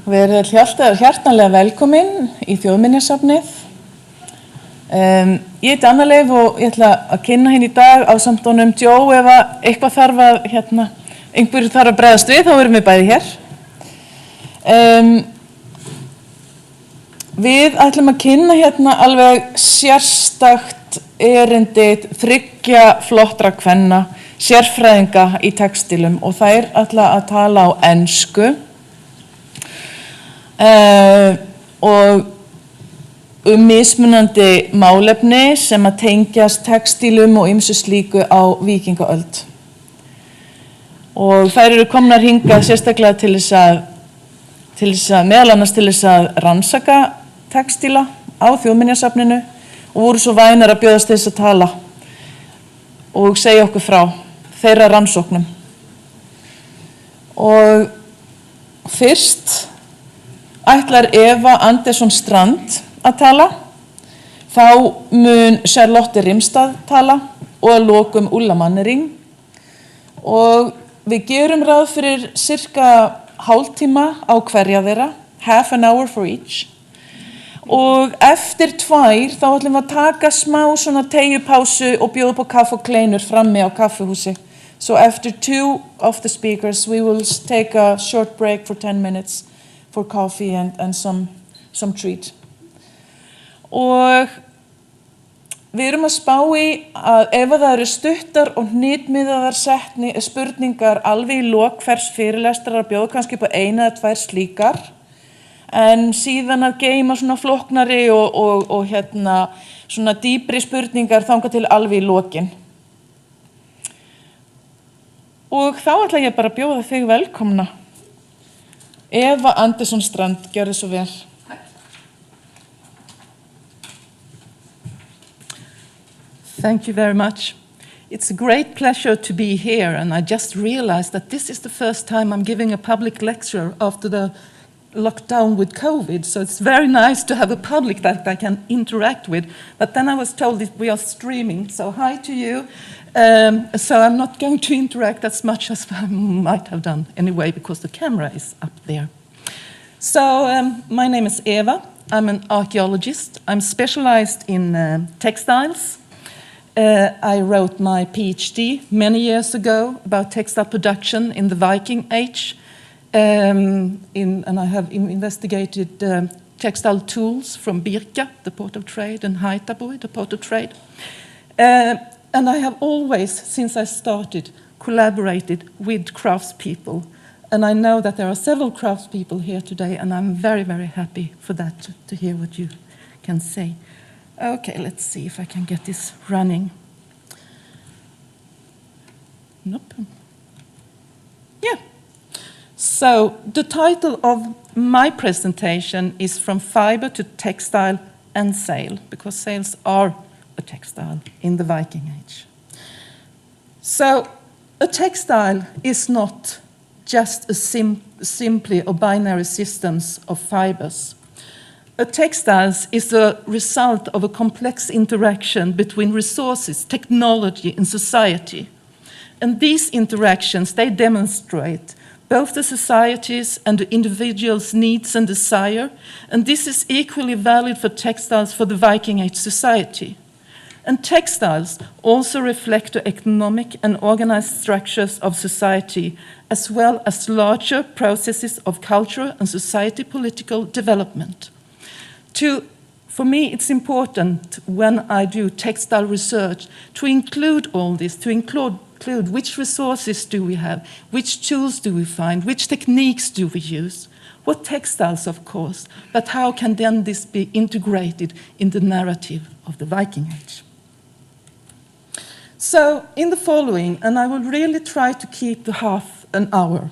Verið hjartanlega velkomin í Þjóðminjasafnið. Ég heiti Anna Leif og ég ætla að kynna hérna í dag ásamt honum Joe ef eitthvað þarf að, einhverju þarf að bregðast við, þá erum við bæði hér. Við ætlum að kynna hérna alveg sérstakt erindið 3 flottra kvenna, sérfræðinga í textílum og þær ætla að tala á ensku. Og mismunandi málefni sem að tengjast textílum og ýmsu slíku á víkingaöld. Og þær eru komnar hingað sérstaklega til þess að meðal annars til þess að rannsaka textíla á Þjóðminjasafninu og voru svo vænar að bjóðast til þess að tala og segja okkur frá þeirra rannsóknum. Og fyrst ætlar Eva Andersson Strand að tala, þá mun Charlotte Rimstad tala og að lokum Ulla Mannering. Og við gerum ráð fyrir cirka hálftíma á hverja þeirra, half an hour for each. Og eftir 2 þá ætlum við að taka smá svona teygjupásu og bjóða upp á kaffi og kleinur frammi á kaffihúsi. So after 2 of the speakers we will take a short break for 10 minutes. For coffee and some treat. Og við erum að spá í að ef það eru stuttar og hnitmiðaðar spurningar alveg í lok hvers fyrirlestrar að bjóða kannski upp á 1 eða 2 slíkar, en síðan að geyma svona flóknari og svona dýpri spurningar þangað til alveg í lokin. Og þá ætla ég bara að bjóða þig velkomna. Eva Andersson Strand, gjörðu svo vel. Thank you very much. It's a great pleasure to be here, and I just realized that this is the first time I'm giving a public lecture after the lockdown with COVID, so it's very nice to have a public that I can interact with. But then I was told that we are streaming, so hi to you. So I'm not going to interact as much as I might have done anyway, because the camera is up there. So my name is Eva. I'm an archaeologist. I'm specialized in textiles. I wrote my PhD many years ago about textile production in the Viking Age. And I have investigated textile tools from Birka, the port of trade, and Haitaboy, the port of trade. And I have always, since I started, collaborated with craftspeople. And I know that there are several craftspeople here today, and I'm very, very happy for that, to hear what you can say. Okay, let's see if I can get this running. Nope. Yeah. So the title of my presentation is From Fiber to Textile and Sail, because sails are a textile in the Viking Age. So a textile is not just simply a binary systems of fibers. A textile is a result of a complex interaction between resources, technology, and society. And these interactions, they demonstrate both the societies and the individual's needs and desire, and this is equally valid for textiles for the Viking Age society. And textiles also reflect the economic and organized structures of society, as well as larger processes of cultural and society political development. For me, it's important when I do textile research to include all this, to include which resources do we have, which tools do we find, which techniques do we use. What textiles, of course, but how can then this be integrated in the narrative of the Viking Age? So in the following, and I will really try to keep to half an hour.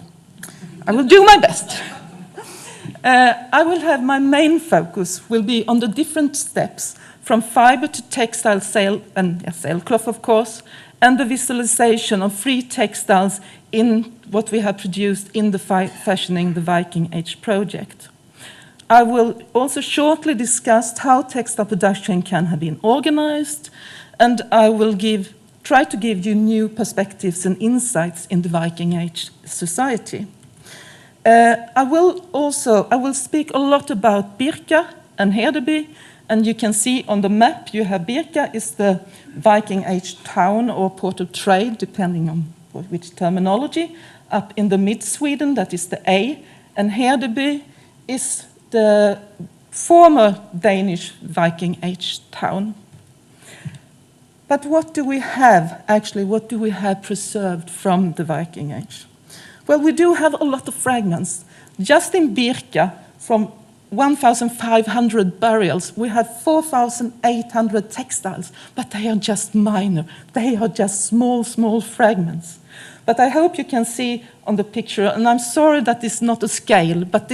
I will do my best. I will have my main focus will be on the different steps from fiber to textile sail and sailcloth, of course, and the visualization of free textiles in what we have produced in the Fashioning the Viking Age project. I will also shortly discuss how textile production can have been organized, and I will try to give you new perspectives and insights in the Viking Age society. I will speak a lot about Birka and Hedeby, and you can see on the map you have Birka is the Viking Age town or port of trade, depending on which terminology. Up in the mid-Sweden, that is the A, and Hedeby is the former Danish Viking Age town. But what do we have, actually, what do we have preserved from the Viking Age? Well, we do have a lot of fragments. Just in Birka, from 1,500 burials, we have 4,800 textiles, but they are just minor. They are just small, small fragments. But I hope you can see on the picture, and I'm sorry that it's not a scale, but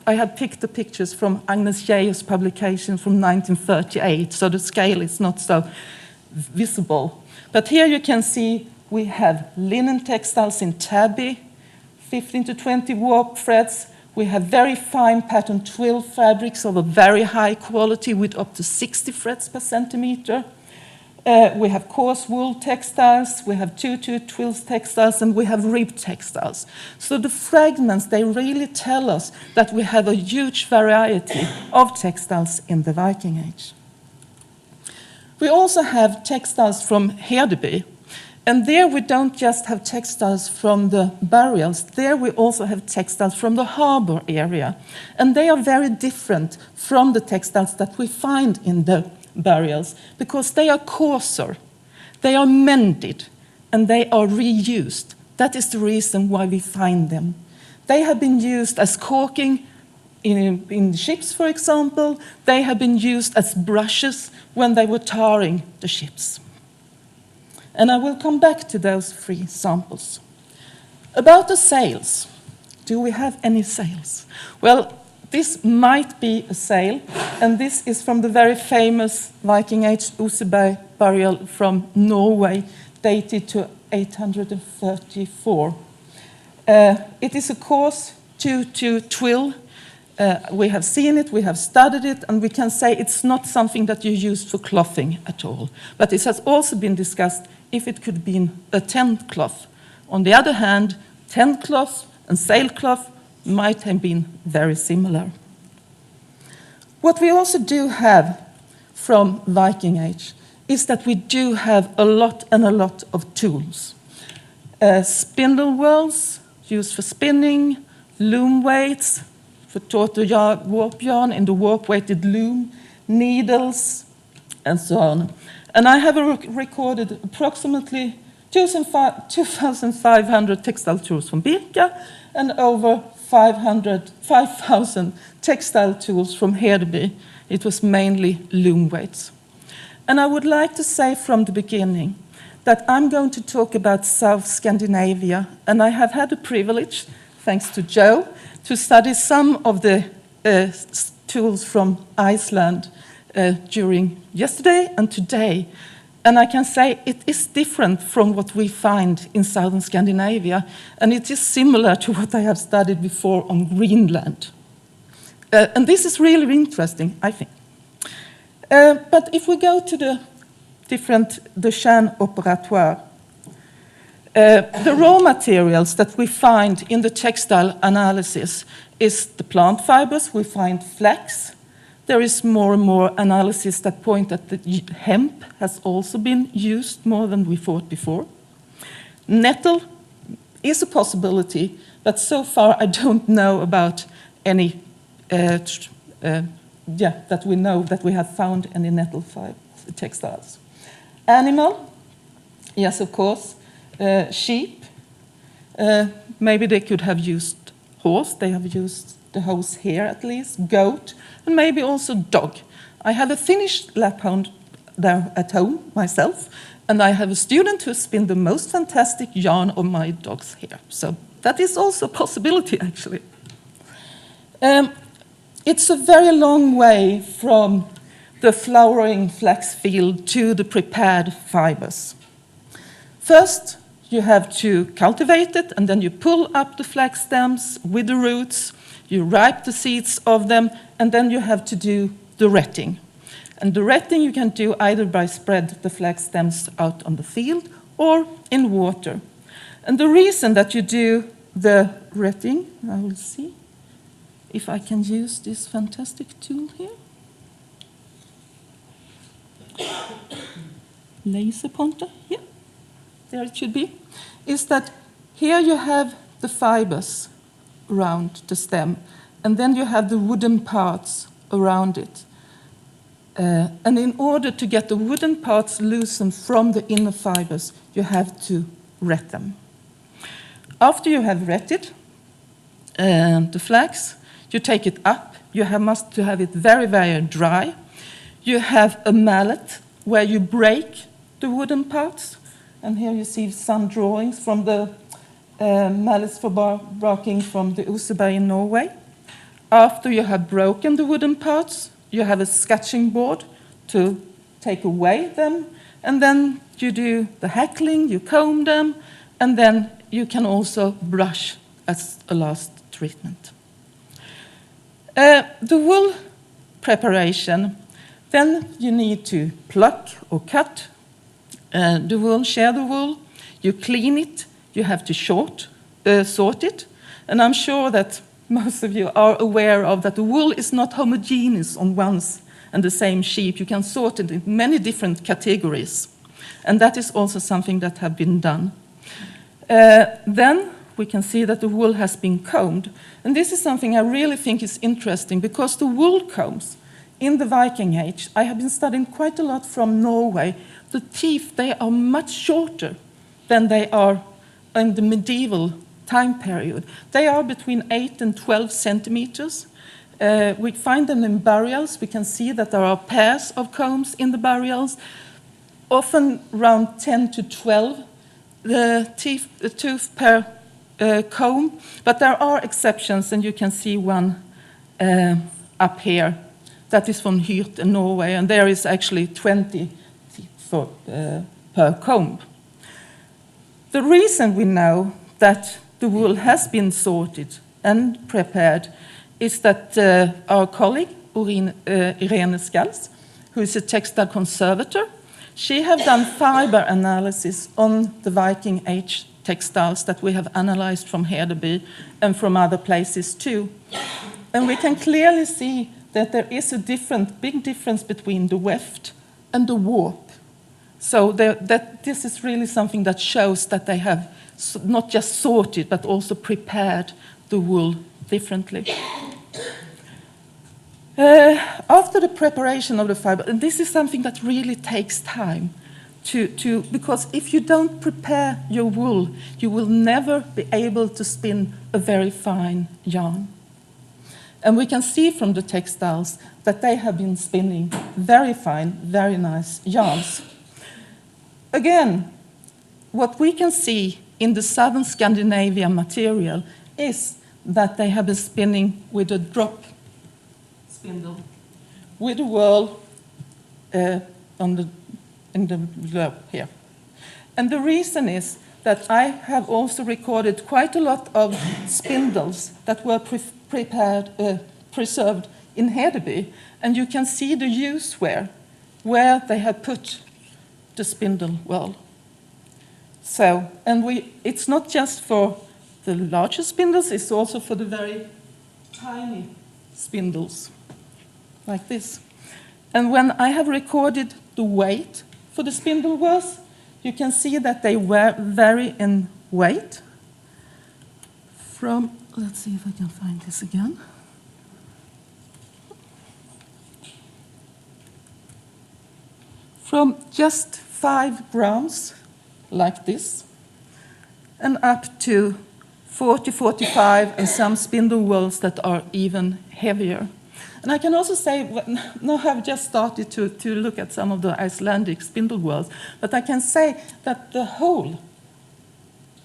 I have picked the pictures from Agnes Geijer's publication from 1938, so the scale is not so visible. But here you can see we have linen textiles in tabby, 15 to 20 warp threads. We have very fine pattern twill fabrics of a very high quality with up to 60 threads per centimeter. We have coarse wool textiles, we have tutu twills textiles, and we have rib textiles. So the fragments, they really tell us that we have a huge variety of textiles in the Viking Age. We also have textiles from Hedeby, and there we don't just have textiles from the burials, there we also have textiles from the harbor area. And they are very different from the textiles that we find in the burials because they are coarser, they are mended, and they are reused. That is the reason why we find them. They have been used as caulking in ships, for example. They have been used as brushes when they were tarring the ships. And I will come back to those three samples. About the sails. Do we have any sails? Well, this might be a sail, and this is from the very famous Viking Age Oseberg burial from Norway, dated to 834. It is a coarse tutu twill. We have seen it, we have studied it, and we can say it's not something that you use for clothing at all. But it has also been discussed if it could be a tent cloth. On the other hand, tent cloth and sailcloth might have been very similar. What we also do have from Viking Age is that we do have a lot of tools. Spindle whorls used for spinning, loom weights for taught warp yarn in the warp-weighted loom, needles, and so on. And I have recorded approximately 2,500 textile tools from Birka and over 5,000 textile tools from Hedeby. It was mainly loom weights. And I would like to say from the beginning that I'm going to talk about South Scandinavia, and I have had the privilege, thanks to Joe, to study some of the tools from Iceland during yesterday and today. And I can say it is different from what we find in southern Scandinavia, and it is similar to what I have studied before on Greenland. And this is really interesting, I think. But if we go to the kärnoperatoire, the raw materials that we find in the textile analysis is the plant fibers. We find flax. There is more and more analysis that point at the hemp has also been used more than we thought before. Nettle is a possibility, but so far I don't know about any that we know that we have found any nettle textiles. Animal, yes, of course. Sheep, maybe they could have used horse. They have used the horse here at least. Goat, and maybe also dog. I have a Finnish laphound there at home myself, and I have a student who spins the most fantastic yarn of my dogs here. So that is also a possibility, actually. It's a very long way from the flowering flax field to the prepared fibers. First, you have to cultivate it, and then you pull up the flax stems with the roots, you ripe the seeds of them, and then you have to do the retting. And the retting you can do either by spread the flax stems out on the field or in water. And the reason that you do the retting. I will see if I can use this fantastic tool here. Laser pointer, yeah, there it should be. Is that here you have the fibers around the stem, and then you have the wooden parts around it. And in order to get the wooden parts loosened from the inner fibers, you have to ret them. After you have retted the flax, you take it up. You must have it very, very dry. You have a mallet where you break the wooden parts. And here you see some drawings from the mallets for barking from the Oseberg in Norway. After you have broken the wooden parts, you have a sketching board to take away them. And then you do the hackling, you comb them, and then you can also brush as a last treatment. The wool preparation, then you need to pluck or cut the wool, shear the wool, you clean it, you have to sort it, and I'm sure that most of you are aware of that the wool is not homogeneous on one and the same sheep. You can sort it in many different categories, and that is also something that has been done. Then we can see that the wool has been combed, and this is something I really think is interesting because the wool combs in the Viking Age, I have been studying quite a lot from Norway. The teeth, they are much shorter than they are in the medieval time period. They are between 8 and 12 centimeters. We find them in burials. We can see that there are pairs of combs in the burials, often around 10 to 12 tooth per comb, but there are exceptions, and you can see one up here. That is from Hyrt in Norway, and there is actually 20 teeth per comb. The reason we know that the wool has been sorted and prepared is that our colleague, Irene Skals, who is a textile conservator, she has done fiber analysis on the Viking Age textiles that we have analyzed from Hedeby and from other places too. And we can clearly see that there is a big difference between the weft and the warp. So that this is really something that shows that they have not just sorted, but also prepared the wool differently. After the preparation of the fiber, and this is something that really takes time, because if you don't prepare your wool, you will never be able to spin a very fine yarn. And we can see from the textiles that they have been spinning very fine, very nice yarns. Again, what we can see in the southern Scandinavian material is that they have been spinning with a drop spindle, with a whirl in the globe here. And the reason is that I have also recorded quite a lot of spindles that were preserved in Hedeby, and you can see the use where they have put the spindle whirl. So, and it's not just for the larger spindles, it's also for the very tiny spindles, like this. And when I have recorded the weight for the spindle whirls, you can see that they vary in weight from, let's see if I can find this again. From just 5 grams, like this, and up to 40, 45, and some spindle wheels that are even heavier. And I can also say, now I've just started to look at some of the Icelandic spindle wheels, but I can say that the hole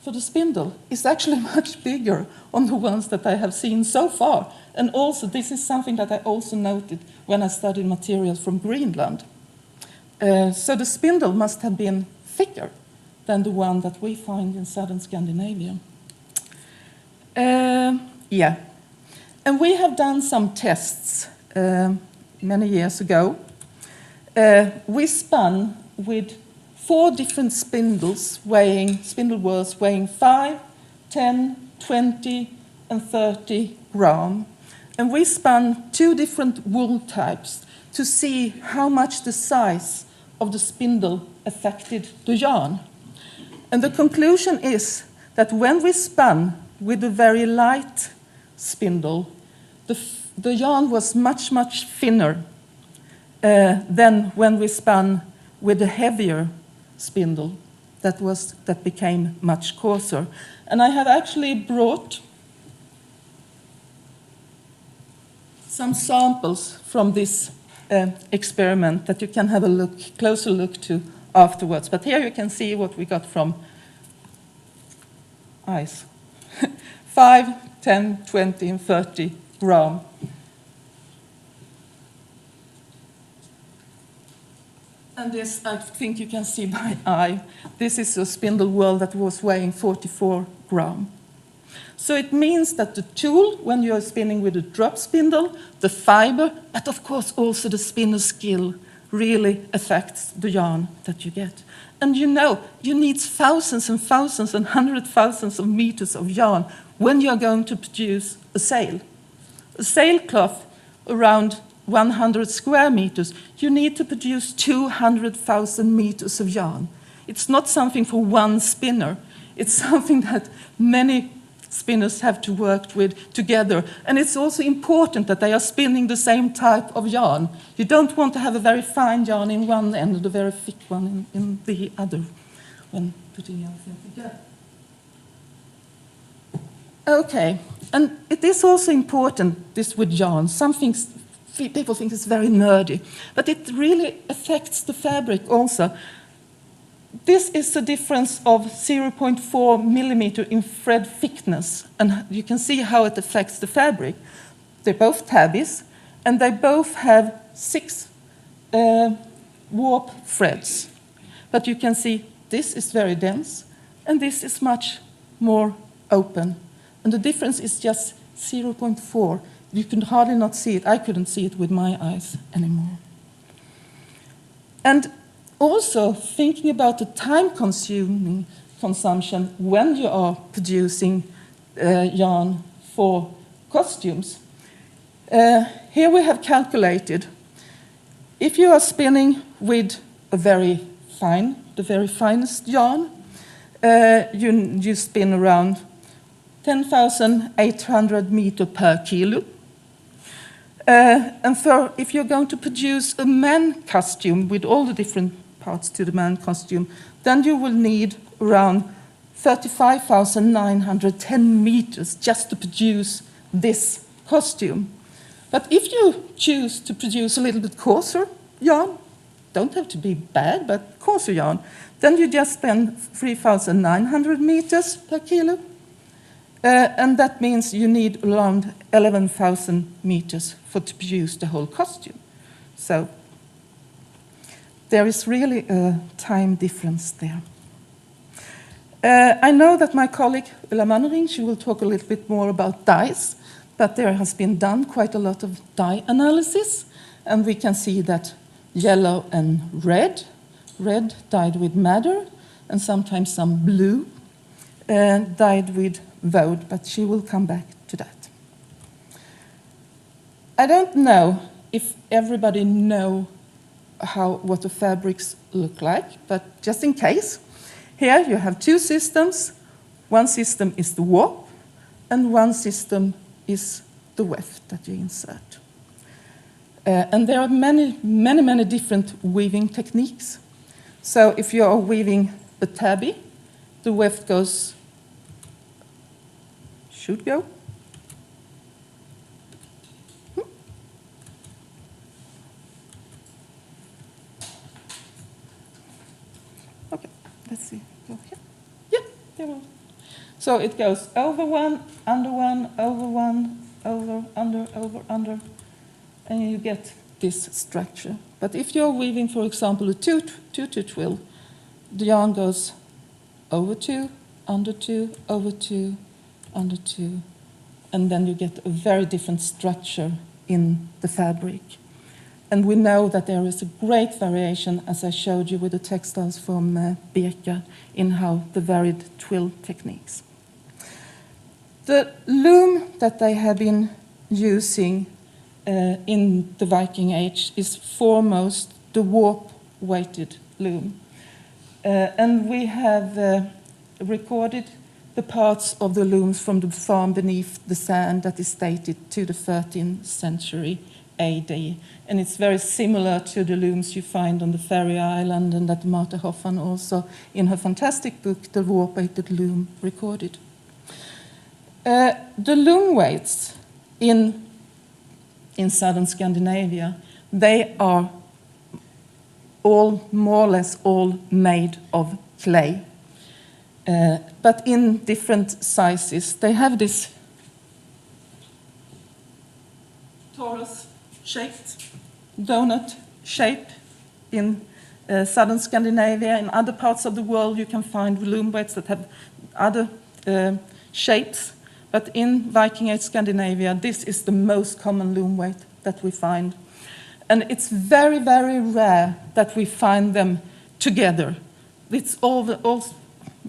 for the spindle is actually much bigger on the ones that I have seen so far. And also, this is something that I also noted when I studied materials from Greenland. So the spindle must have been thicker than the one that we find in southern Scandinavia. Yeah. And we have done some tests many years ago. We spun with 4 different spindle wheels weighing 5, 10, 20, and 30 gram. And we spun 2 different wool types to see how much the size of the spindle affected the yarn. And the conclusion is that when we spun with a very light spindle, the yarn was much, much thinner than when we spun with a heavier spindle that became much coarser. And I have actually brought some samples from this experiment that you can have a closer look to afterwards. But here you can see what we got from ice. 5, 10, 20, and 30 gram. And this, I think you can see by eye, this is a spindle whorl that was weighing 44 gram. So it means that the tool, when you are spinning with a drop spindle, the fiber, but of course also the spinner skill, really affects the yarn that you get. And you know, you need thousands and thousands and 100,000s of meters of yarn when you are going to produce a sail. A sailcloth around 100 square meters, you need to produce 200,000 meters of yarn. It's not something for one spinner. It's something that many spinners have to work with together. And it's also important that they are spinning the same type of yarn. You don't want to have a very fine yarn in one end and a very thick one in the other when putting everything together. Okay, and it is also important, this with yarn. Some things people think it's very nerdy, but it really affects the fabric also. This is the difference of 0.4 millimeter in thread thickness, and you can see how it affects the fabric. They're both tabbies, and they both have 6 warp threads. But you can see this is very dense, and this is much more open. And the difference is just 0.4. You can hardly not see it. I couldn't see it with my eyes anymore. And also thinking about the time-consuming consumption when you are producing yarn for costumes. Here we have calculated, if you are spinning with a very fine, the very finest yarn, you spin around 10,800 meters per kilo. And if you're going to produce a man costume with all the different parts to the man costume, then you will need around 35,910 meters just to produce this costume. But if you choose to produce a little bit coarser yarn, don't have to be bad, but coarser yarn, then you just spend 3,900 meters per kilo. And that means you need around 11,000 meters to produce the whole costume. So there is really a time difference there. I know that my colleague Ulla Mannering, she will talk a little bit more about dyes, but there has been done quite a lot of dye analysis, and we can see that yellow and red dyed with madder, and sometimes some blue dyed with woad, but she will come back to that. I don't know if everybody know what the fabrics look like, but just in case, here you have 2 systems. One system is the warp, and one system is the weft that you insert. And there are many different weaving techniques. So if you are weaving a tabby, the weft should go. Okay, let's see. Go here. Yeah, there we go. So it goes over one, over one, over, under, and you get this structure. But if you're weaving, for example, a two-to twill, the yarn goes over 2, under 2, over 2, under 2, and then you get a very different structure in the fabric. And we know that there is a great variation, as I showed you with the textiles from Beka, in how the varied twill techniques. The loom that they have been using in the Viking Age is foremost the warp-weighted loom. And we have recorded the parts of the looms from the farm beneath the sand that is dated to the 13th century AD. And it's very similar to the looms you find on the Ferry Island and that Martha Hoffmann also, in her fantastic book, The Warp-Weighted Loom, recorded. The loom weights in southern Scandinavia, they are all more or less all made of clay, but in different sizes. They have this torus-shaped, donut shape in southern Scandinavia. In other parts of the world, you can find loom weights that have other shapes. But in Viking Age Scandinavia, this is the most common loom weight that we find. And it's very, very rare that we find them together. It's all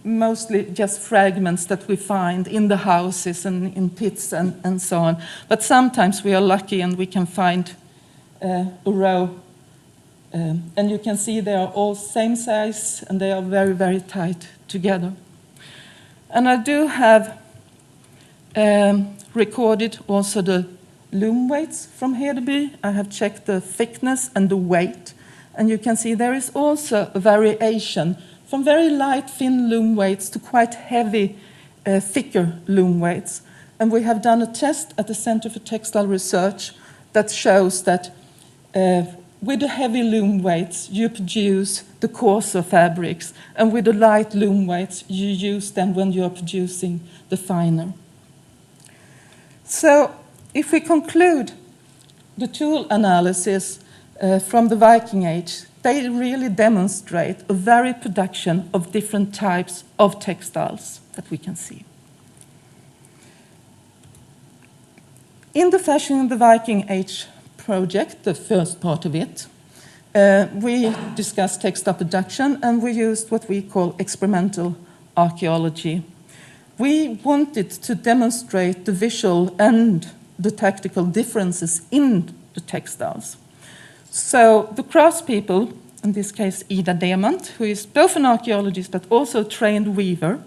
mostly just fragments that we find in the houses and in pits and so on. But sometimes we are lucky and we can find a row. And you can see they are all same size and they are very, very tight together. And I do have recorded also the loom weights from Hedeby. I have checked the thickness and the weight. And you can see there is also a variation from very light, thin loom weights to quite heavy, thicker loom weights. And we have done a test at the Center for Textile Research that shows that with the heavy loom weights, you produce the coarser fabrics. And with the light loom weights, you use them when you're producing the finer. So if we conclude the tool analysis from the Viking Age, they really demonstrate a varied production of different types of textiles that we can see. In the Fashion in the Viking Age project, the first part of it, we discussed textile production and we used what we call experimental archaeology. We wanted to demonstrate the visual and the tactical differences in the textiles. So the craftspeople, in this case Ida Demant, who is both an archaeologist but also a trained weaver,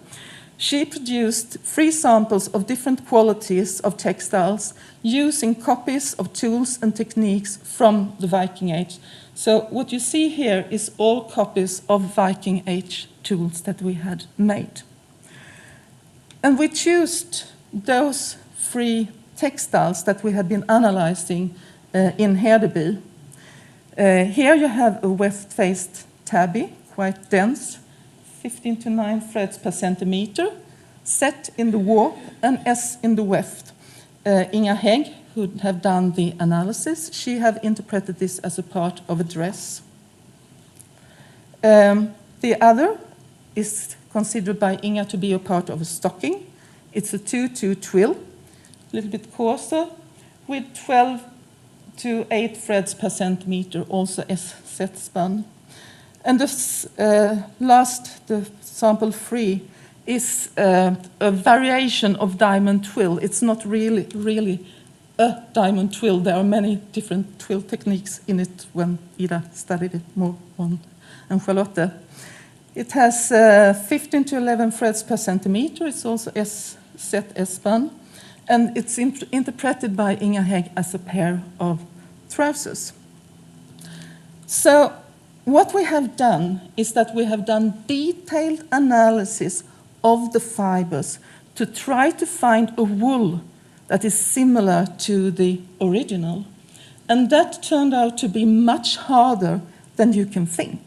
she produced 3 samples of different qualities of textiles using copies of tools and techniques from the Viking Age. So what you see here is all copies of Viking Age tools that we had made. And we chose those 3 textiles that we had been analyzing in Hedeby. Here you have a weft-faced tabby, quite dense, 15 to 9 threads per centimeter, set in the warp and S in the weft. Inga Hägg, who have done the analysis, she have interpreted this as a part of a dress. The other is considered by Inga to be a part of a stocking. It's a 2-2 twill, a little bit coarser, with 12 to 8 threads per centimeter, also S-set spun. And the last, the sample 3, is a variation of diamond twill. It's not really a diamond twill. There are many different twill techniques in it when Ida studied it more on, and Charlotte. It has 15 to 11 threads per centimeter. It's also S-set S-spun. And it's interpreted by Inga Hägg as a pair of trousers. So what we have done is that we have done detailed analysis of the fibers to try to find a wool that is similar to the original. And that turned out to be much harder than you can think.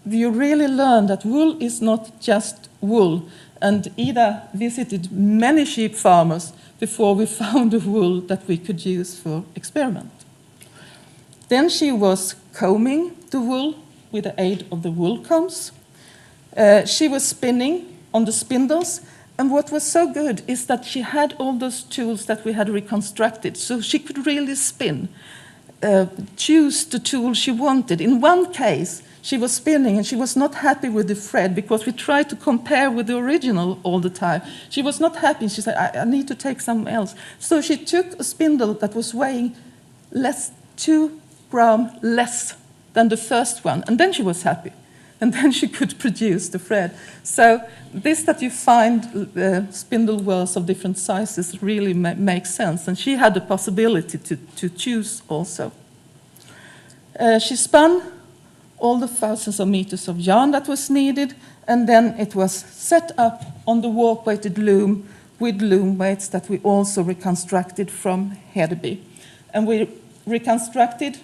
You really learn that wool is not just wool. And Ida visited many sheep farmers before we found a wool that we could use for experiment. Then she was combing the wool with the aid of the wool combs. She was spinning on the spindles. And what was so good is that she had all those tools that we had reconstructed. So she could really spin, choose the tool she wanted. In one case, she was spinning and she was not happy with the thread because we tried to compare with the original all the time. She was not happy. She said, I need to take something else. So she took a spindle that was weighing 2 grams less than the first one, and then she was happy. And then she could produce the thread. So this that you find spindle whorls of different sizes really makes sense. And she had the possibility to choose also. She spun all the thousands of meters of yarn that was needed, and then it was set up on the warp-weighted loom with loom weights that we also reconstructed from Hedeby. And we reconstructed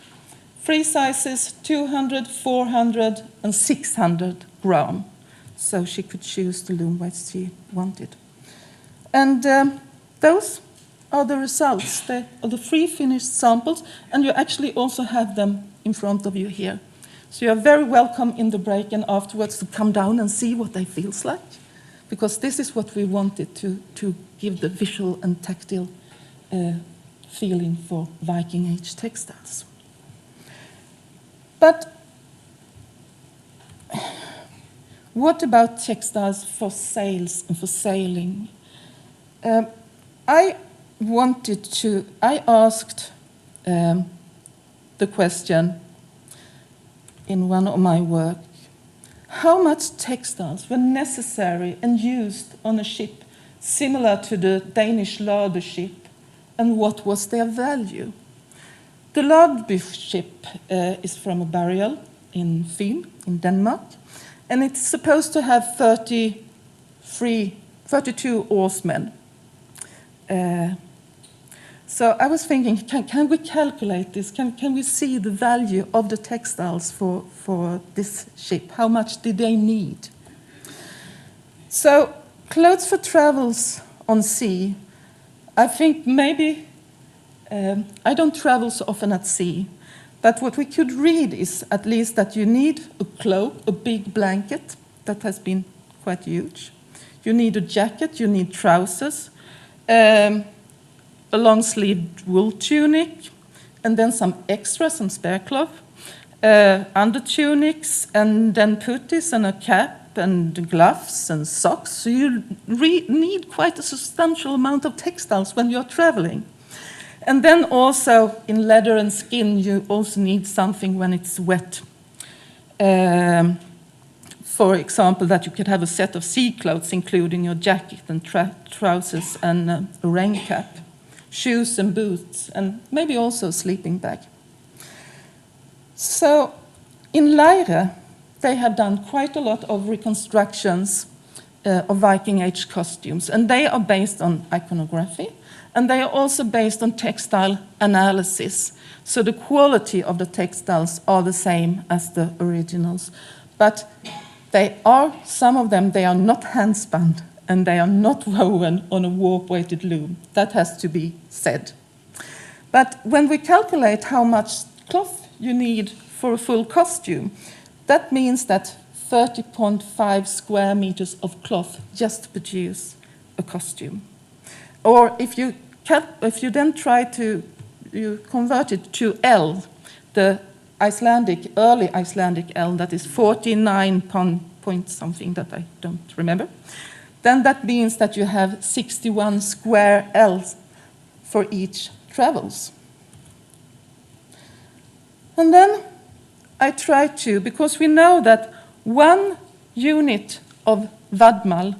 3 sizes, 200, 400, and 600 gram. So she could choose the loom weights she wanted. And those are the results. They are the 3 finished samples, and you actually also have them in front of you here. So you are very welcome in the break and afterwards to come down and see what they feel like, because this is what we wanted to give the visual and tactile feeling for Viking Age textiles. But what about textiles for sails and for sailing? I asked the question in one of my work, how much textiles were necessary and used on a ship similar to the Danish larder ship, and what was their value? The larder ship is from a burial in Fyn, in Denmark, and it's supposed to have 32 oarsmen. So I was thinking, can we calculate this? Can we see the value of the textiles for this ship? How much did they need? So clothes for travels on sea, I think maybe, I don't travel so often at sea, but what we could read is at least that you need a cloak, a big blanket that has been quite huge. You need a jacket, you need trousers, a long-sleeved wool tunic, and then some extra, some spare cloth, under tunics, and then puttees and a cap and gloves and socks. So you need quite a substantial amount of textiles when you're traveling. And then also in leather and skin, you also need something when it's wet. For example, that you could have a set of sea clothes, including your jacket and trousers and a rain cap, shoes and boots, and maybe also a sleeping bag. So in Leire, they have done quite a lot of reconstructions of Viking Age costumes, and they are based on iconography, and they are also based on textile analysis. So the quality of the textiles are the same as the originals, but some of them, they are not hand-spun, and they are not woven on a warp-weighted loom. That has to be said. But when we calculate how much cloth you need for a full costume, that means that 30.5 square meters of cloth just to produce a costume. Or if you then try to convert it to L, the early Icelandic L, that is 49 point something that I don't remember, then that means that you have 61 square L's for each travels. And then I tried to, because we know that 1 unit of vadmal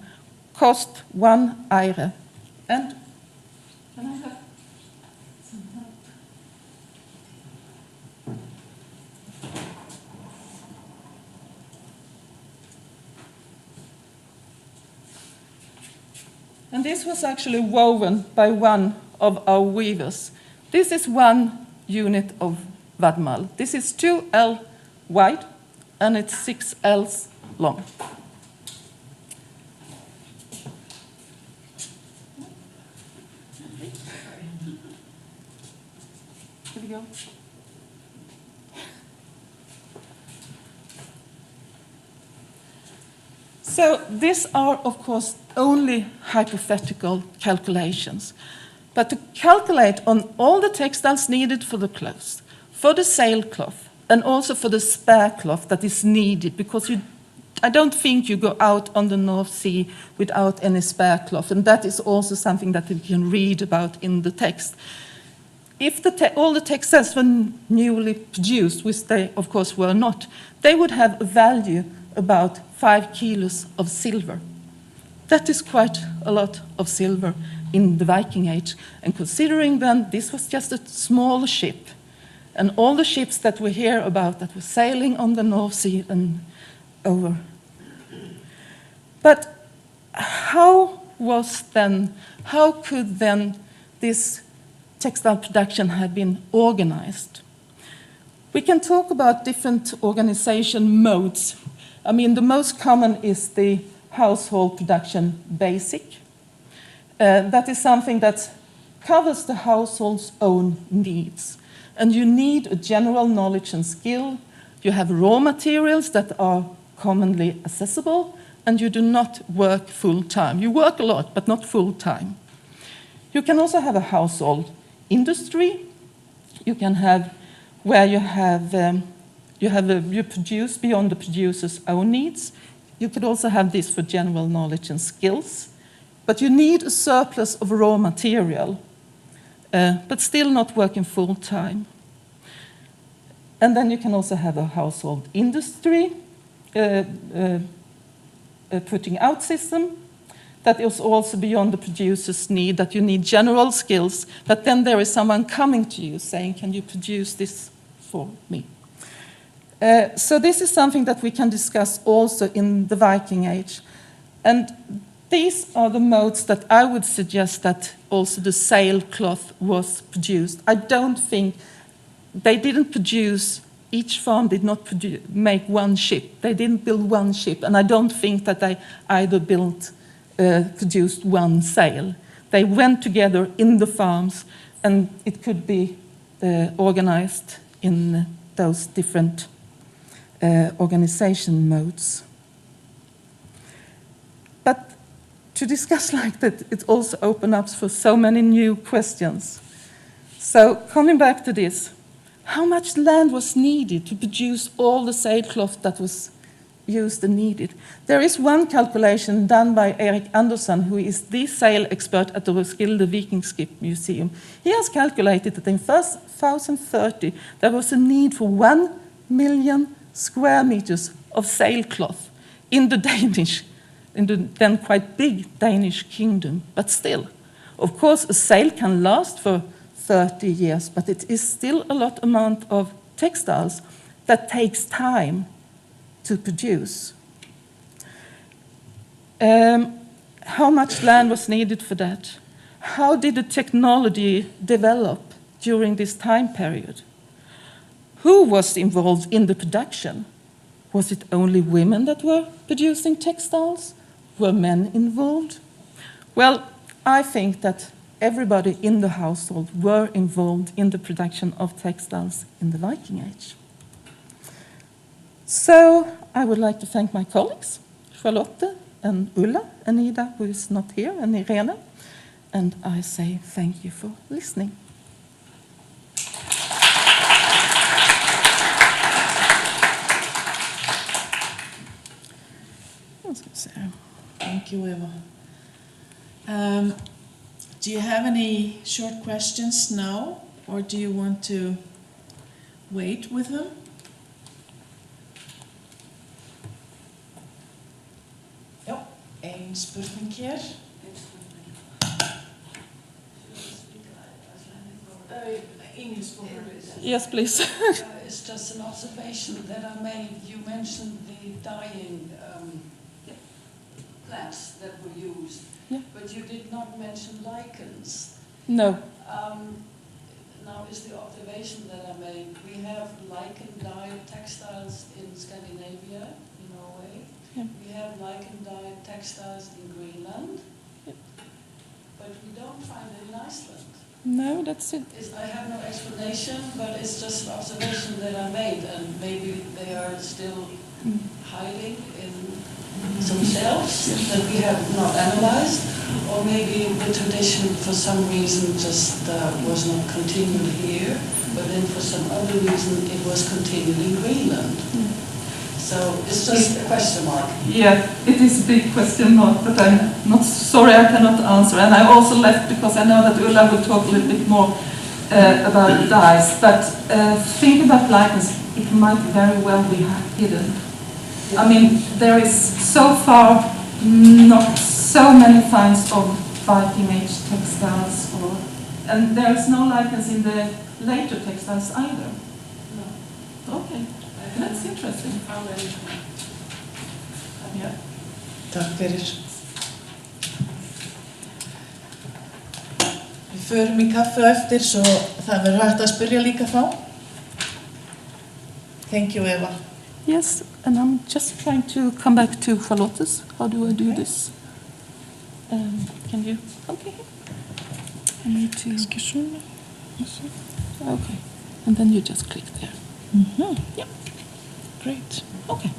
cost 1 eire. And can I have some help? And this was actually woven by one of our weavers. This is 1 unit of vadmal. This is 2 L wide, and it's 6 L's long. Here we go. So these are, of course, only hypothetical calculations. But to calculate on all the textiles needed for the clothes, for the sailcloth, and also for the spare cloth that is needed, because I don't think you go out on the North Sea without any spare cloth, and that is also something that you can read about in the text. If all the textiles were newly produced, which they of course were not, they would have a value about 5 kilos of silver. That is quite a lot of silver in the Viking Age, and considering then this was just a small ship, and all the ships that we hear about that were sailing on the North Sea and over. But how could then this textile production have been organized? We can talk about different organization modes. I mean, the most common is the household production basic. That is something that covers the household's own needs. And you need a general knowledge and skill. You have raw materials that are commonly accessible, and you do not work full-time. You work a lot, but not full-time. You can also have a household industry. You can have where you produce beyond the producer's own needs. You could also have this for general knowledge and skills. But you need a surplus of raw material, but still not working full-time. And then you can also have a household industry, putting out system that is also beyond the producer's need, that you need general skills, but then there is someone coming to you saying, can you produce this for me? So this is something that we can discuss also in the Viking Age. And these are the modes that I would suggest that also the sailcloth was produced. I don't think they didn't produce, each farm did not make one ship. They didn't build one ship, and I don't think that they either produced one sail. They went together in the farms, and it could be organized in those different organization modes. But to discuss like that, it also opens up for so many new questions. So coming back to this, how much land was needed to produce all the sailcloth that was used and needed? There is one calculation done by Erik Andersson, who is the sail expert at the Roskilde Viking Ship Museum. He has calculated that in 1030 there was a need for 1 million square meters of sailcloth in the then quite big Danish kingdom. But still, of course, a sail can last for 30 years, but it is still a lot amount of textiles that takes time to produce. How much land was needed for that? How did the technology develop during this time period? Who was involved in the production? Was it only women that were producing textiles? Were men involved? Well, I think that everybody in the household were involved in the production of textiles in the Viking Age. So I would like to thank my colleagues, Charlotte and Ulla, and Ida, who is not here, and Irene. And I say thank you for listening. Thank you, Eva. Do you have any short questions now, or do you want to wait with them? Ja, en spurning her. Yes, please. It's just an observation that I made. You mentioned the dyeing plants that were used, Yeah. but you did not mention lichens. No. Now is the observation that I made. We have lichen-dyed textiles in Scandinavia, in Norway. Yeah. We have lichen-dyed textiles in Greenland, Yeah. but we don't find it in Iceland. No, that's it. I have no explanation, but it's just an observation that I made, and maybe they are still hiding in themselves that we have not analyzed, or maybe the tradition for some reason just was not continued here, but then for some other reason it was continued in Greenland. So it's just a question mark. Yeah, it is a big question mark, but I'm not sorry I cannot answer. And I also left because I know that Ulla will talk a little bit more about dyes. But think about likeness, it might very well be hidden. I mean, there is so far not so many finds of Viking age textiles, and there is no likeness in the later textiles either. No. Okay. That's interesting. Yeah. Takk fyrir. Við förum í kaffi á eftir, svo það verður hægt að spyrja líka þá. Thank you, Eva. Yes, and I'm just trying to come back to Charlotte's. How do I do this? Can you? Okay. I need to. Okay. And then you just click there. Yeah. Great. Okay.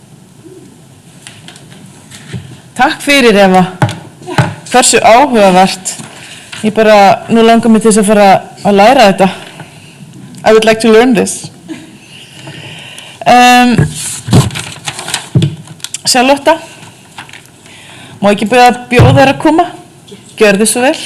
Takk fyrir, Eva. Hversu áhugavert. Ég bara, nú langar mig til þess að fara að læra þetta. I would like to learn this. Charlotta, má ekki bjóða þér að koma? Gjörðu svo vel.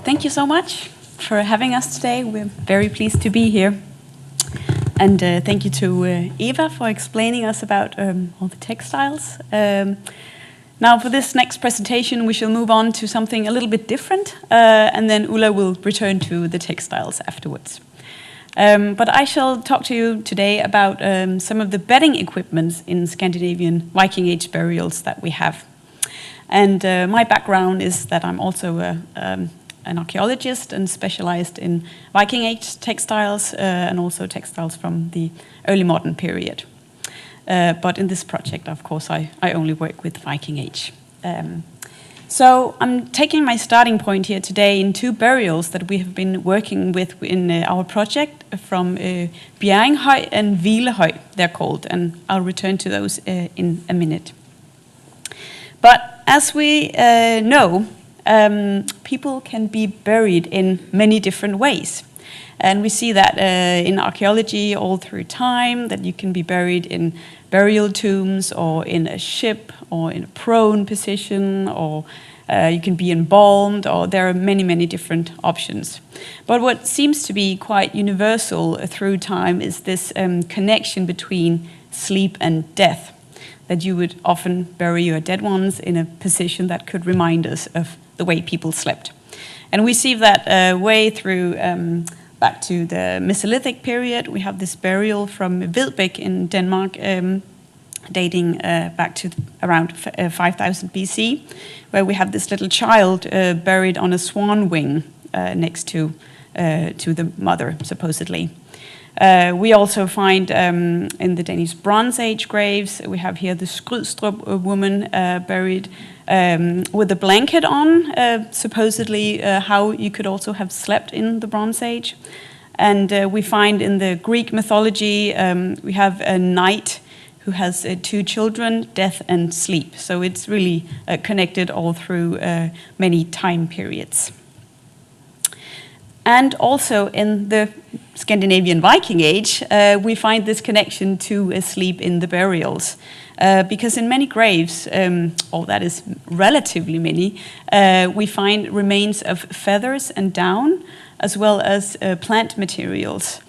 Thank you so much for having us today. We're very pleased to be here. And thank you to Eva for explaining us about all the textiles. Now for this next presentation we shall move on to something a little bit different, and then Ulla will return to the textiles afterwards. But I shall talk to you today about some of the bedding equipments in Scandinavian Viking Age burials that we have. And my background is that I'm also an archaeologist and specialized in Viking Age textiles and also textiles from the early modern period. But in this project, of course, I only work with Viking Age. So I'm taking my starting point here today in two burials that we have been working with in our project from Bjerringhøj and Hvilehøj, they're called, and I'll return to those in a minute. But as we know, people can be buried in many different ways. And we see that in archaeology all through time, that you can be buried in burial tombs or in a ship or in a prone position, or you can be embalmed, or there are many, many different options. But what seems to be quite universal through time is this connection between sleep and death, that you would often bury your dead ones in a position that could remind us of the way people slept. And we see that way through back to the Mesolithic period. We have this burial from Vedbæk in Denmark, dating back to around 5000 BC, where we have this little child buried on a swan wing next to the mother, supposedly. We also find in the Danish Bronze Age graves, we have here the Skrydstrup woman buried with a blanket on, supposedly how you could also have slept in the Bronze Age. And we find in the Greek mythology, we have a knight who has two children, death and sleep. So it's really connected all through many time periods. And also in the Scandinavian Viking Age, we find this connection to sleep in the burials. Because in many graves, or that is relatively many, we find remains of feathers and down, as well as plant materials.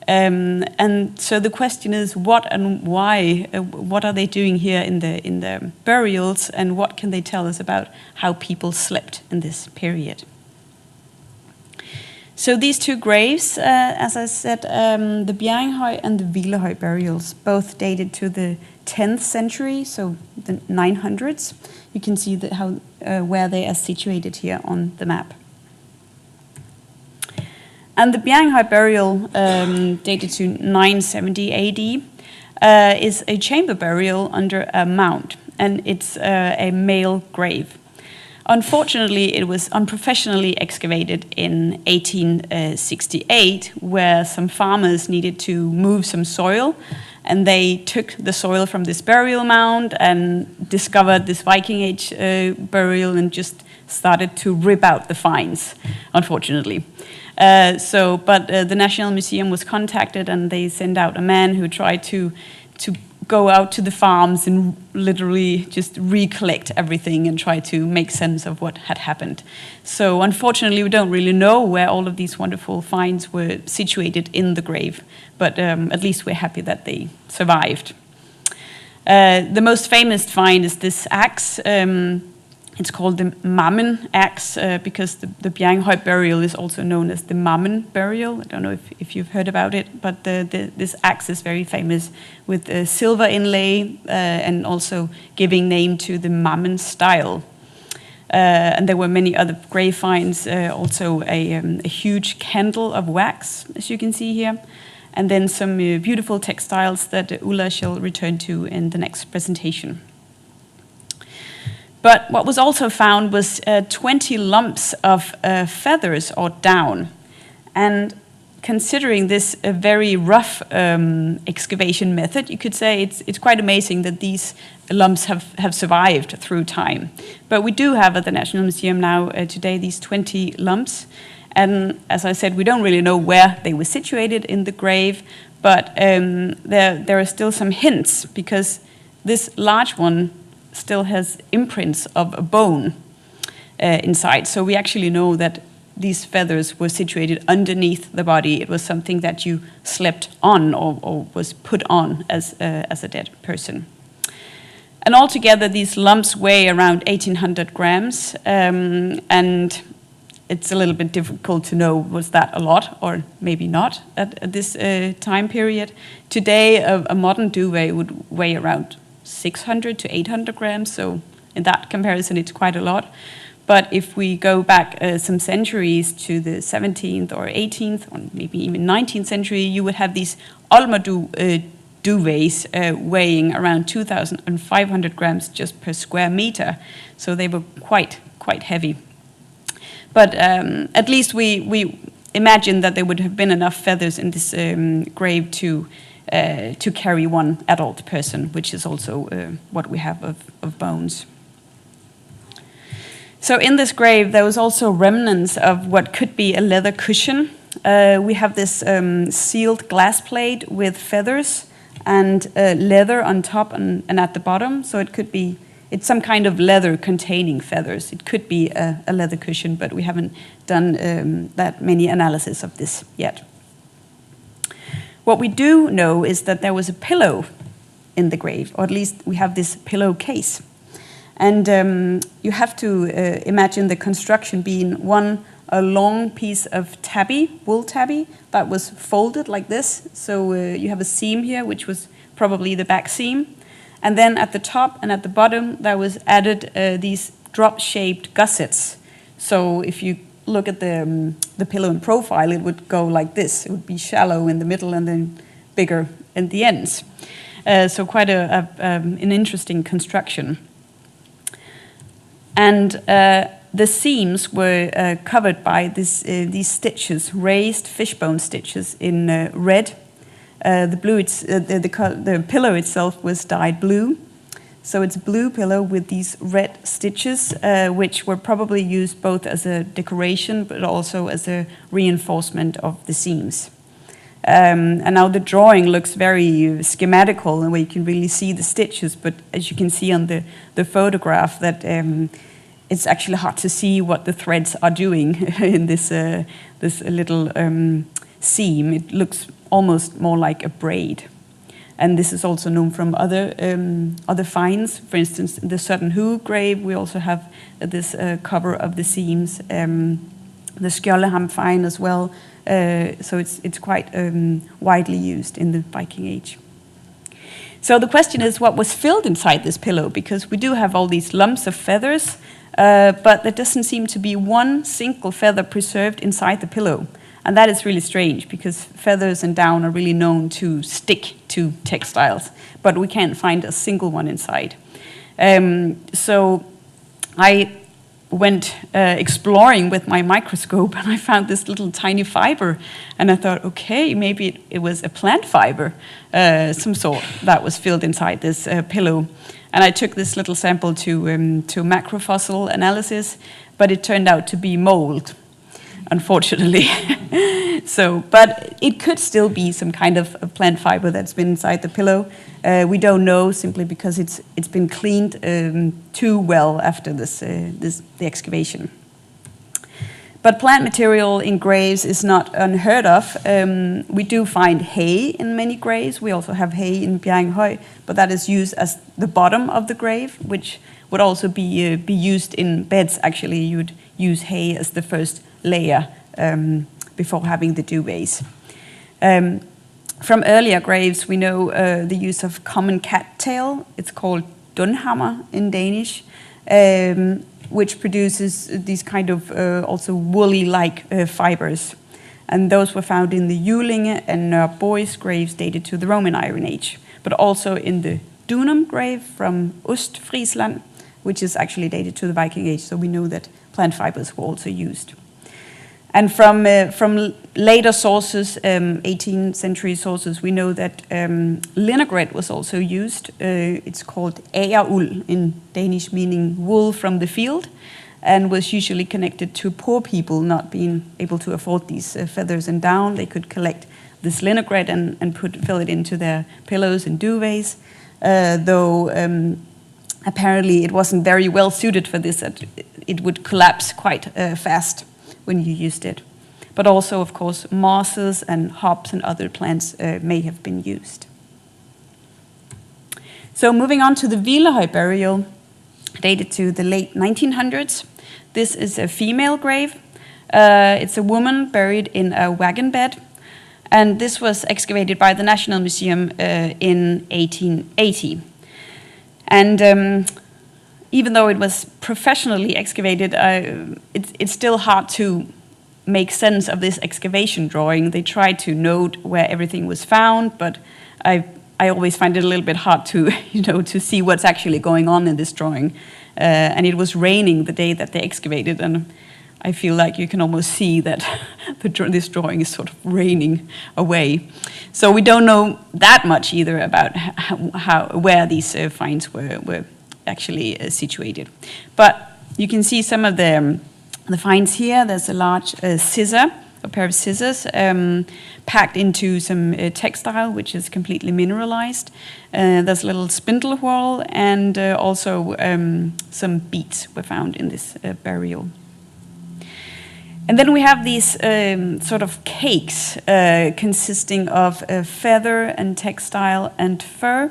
And so the question is, what and why? What are they doing here in the burials, and what can they tell us about how people slept in this period? So these two graves, as I said, the Bjerringhøj and the Hvilehøj burials, both dated to the 10th century, so the 900s. You can see where they are situated here on the map. And the Bjerringhøj burial, dated to 970 AD, is a chamber burial under a mound, and it's a male grave. Unfortunately, it was unprofessionally excavated in 1868, where some farmers needed to move some soil, and they took the soil from this burial mound and discovered this Viking Age burial and just started to rip out the finds, unfortunately. But the National Museum was contacted, and they sent out a man who tried to go out to the farms and literally just recollect everything and try to make sense of what had happened. So unfortunately, we don't really know where all of these wonderful finds were situated in the grave, but at least we're happy that they survived. The most famous find is this axe. It's called the Mammen axe because the Bjerghøj burial is also known as the Mammen burial. I don't know if you've heard about it, but this axe is very famous with silver inlay and also giving name to the Mammen style. And there were many other grave finds, also a huge candle of wax, as you can see here, and then some beautiful textiles that Ulla shall return to in the next presentation. But what was also found was 20 lumps of feathers or down. And considering this a very rough excavation method, you could say it's quite amazing that these lumps have survived through time. But we do have at the National Museum now today these 20 lumps. And as I said, we don't really know where they were situated in the grave, but there are still some hints, because this large one still has imprints of a bone inside. So we actually know that these feathers were situated underneath the body. It was something that you slept on or was put on as a dead person. And altogether, these lumps weigh around 1,800 grams, and it's a little bit difficult to know, was that a lot or maybe not at this time period. Today, a modern duvet would weigh around 600 to 800 grams, so in that comparison it's quite a lot. But if we go back some centuries to the 17th or 18th or maybe even 19th century, you would have these duvets weighing around 2,500 grams just per square meter, so they were quite heavy. But at least we imagine that there would have been enough feathers in this grave to carry one adult person, which is also what we have of bones. So in this grave, there was also remnants of what could be a leather cushion. We have this sealed glass plate with feathers and leather on top and at the bottom. So it's some kind of leather containing feathers. It could be a leather cushion, but we haven't done that many analysis of this yet. What we do know is that there was a pillow in the grave, or at least we have this pillow case. And you have to imagine the construction being a long piece of wool tabby, that was folded like this. So you have a seam here, which was probably the back seam. And then at the top and at the bottom, there was added these drop-shaped gussets. So if you look at the pillow in profile, it would go like this. It would be shallow in the middle and then bigger in the ends. So quite an interesting construction. And the seams were covered by these stitches, raised fishbone stitches in red. The pillow itself was dyed blue. So it's a blue pillow with these red stitches, which were probably used both as a decoration but also as a reinforcement of the seams. And now the drawing looks very schematical, and where you can really see the stitches, but as you can see on the photograph, that it's actually hard to see what the threads are doing in this little seam. It looks almost more like a braid. And this is also known from other finds. For instance, the Sutton Hoo grave, we also have this cover of the seams. The Skjoldeham find as well. So it's quite widely used in the Viking Age. So the question is, what was filled inside this pillow? Because we do have all these lumps of feathers, but there doesn't seem to be one single feather preserved inside the pillow. And that is really strange, because feathers and down are really known to stick to textiles, but we can't find a single one inside. So I went exploring with my microscope, and I found this little tiny fiber, and I thought, okay, maybe it was a plant fiber, some sort, that was filled inside this pillow. And I took this little sample to macrofossil analysis, but it turned out to be mold, unfortunately. But it could still be some kind of a plant fiber that's been inside the pillow. We don't know, simply because it's been cleaned too well after the excavation. But plant material in graves is not unheard of. We do find hay in many graves. We also have hay in Bjerringhøj, but that is used as the bottom of the grave, which would also be used in beds. Actually, you'd use hay as the first layer before having the duvets. From earlier graves, we know the use of common cattail. It's called dunhammer in Danish, which produces these kind of also woolly-like fibers. And those were found in the Julinge and Nørrebois graves dated to the Roman Iron Age, but also in the Dunum grave from Ostfriesland, which is actually dated to the Viking Age, so we know that plant fibers were also used. And from later sources, 18th century sources, we know that linegret was also used. It's called ageruld in Danish, meaning wool from the field, and was usually connected to poor people not being able to afford these feathers and down. They could collect this linegret and fill it into their pillows and duvets, though apparently it wasn't very well suited for this. It would collapse quite fast when you used it. But also, of course, mosses and hops and other plants may have been used. So moving on to the Hvilehøj burial, dated to the late 1900s. This is a female grave. It's a woman buried in a wagon bed. And this was excavated by the National Museum in 1880. And even though it was professionally excavated, it's still hard to make sense of this excavation drawing. They tried to note where everything was found, but I always find it a little bit hard to, to see what's actually going on in this drawing. And it was raining the day that they excavated, and I feel like you can almost see that this drawing is sort of raining away. So we don't know that much either about where these finds were actually situated. But you can see some of the finds here. There's a large a pair of scissors packed into some textile, which is completely mineralized. There's a little spindle whorl, and also some beads were found in this burial. And then we have these sort of cakes consisting of feather and textile and fur,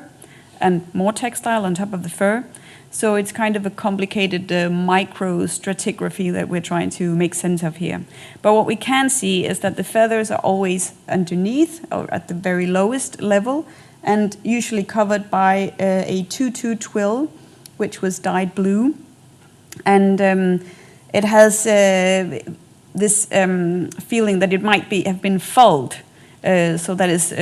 and more textile on top of the fur. So it's kind of a complicated microstratigraphy that we're trying to make sense of here. But what we can see is that the feathers are always underneath, or at the very lowest level, and usually covered by a tutu twill, which was dyed blue. And it has this feeling that it might have been fulled, so that is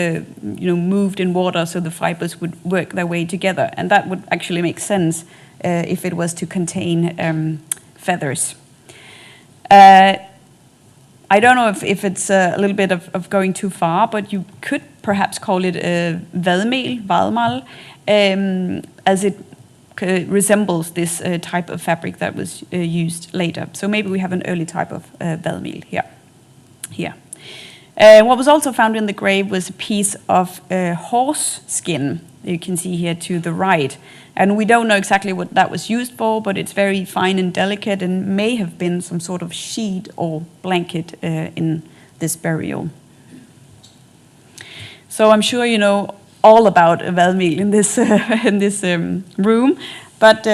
moved in water, so the fibers would work their way together, and that would actually make sense if it was to contain feathers. I don't know if it's a little bit of going too far, but you could perhaps call it vadmal, as it resembles this type of fabric that was used later. So maybe we have an early type of vadmal here. What was also found in the grave was a piece of horse skin. You can see here to the right. And we don't know exactly what that was used for, but it's very fine and delicate and may have been some sort of sheet or blanket in this burial. So I'm sure you know all about vadmal in this room, but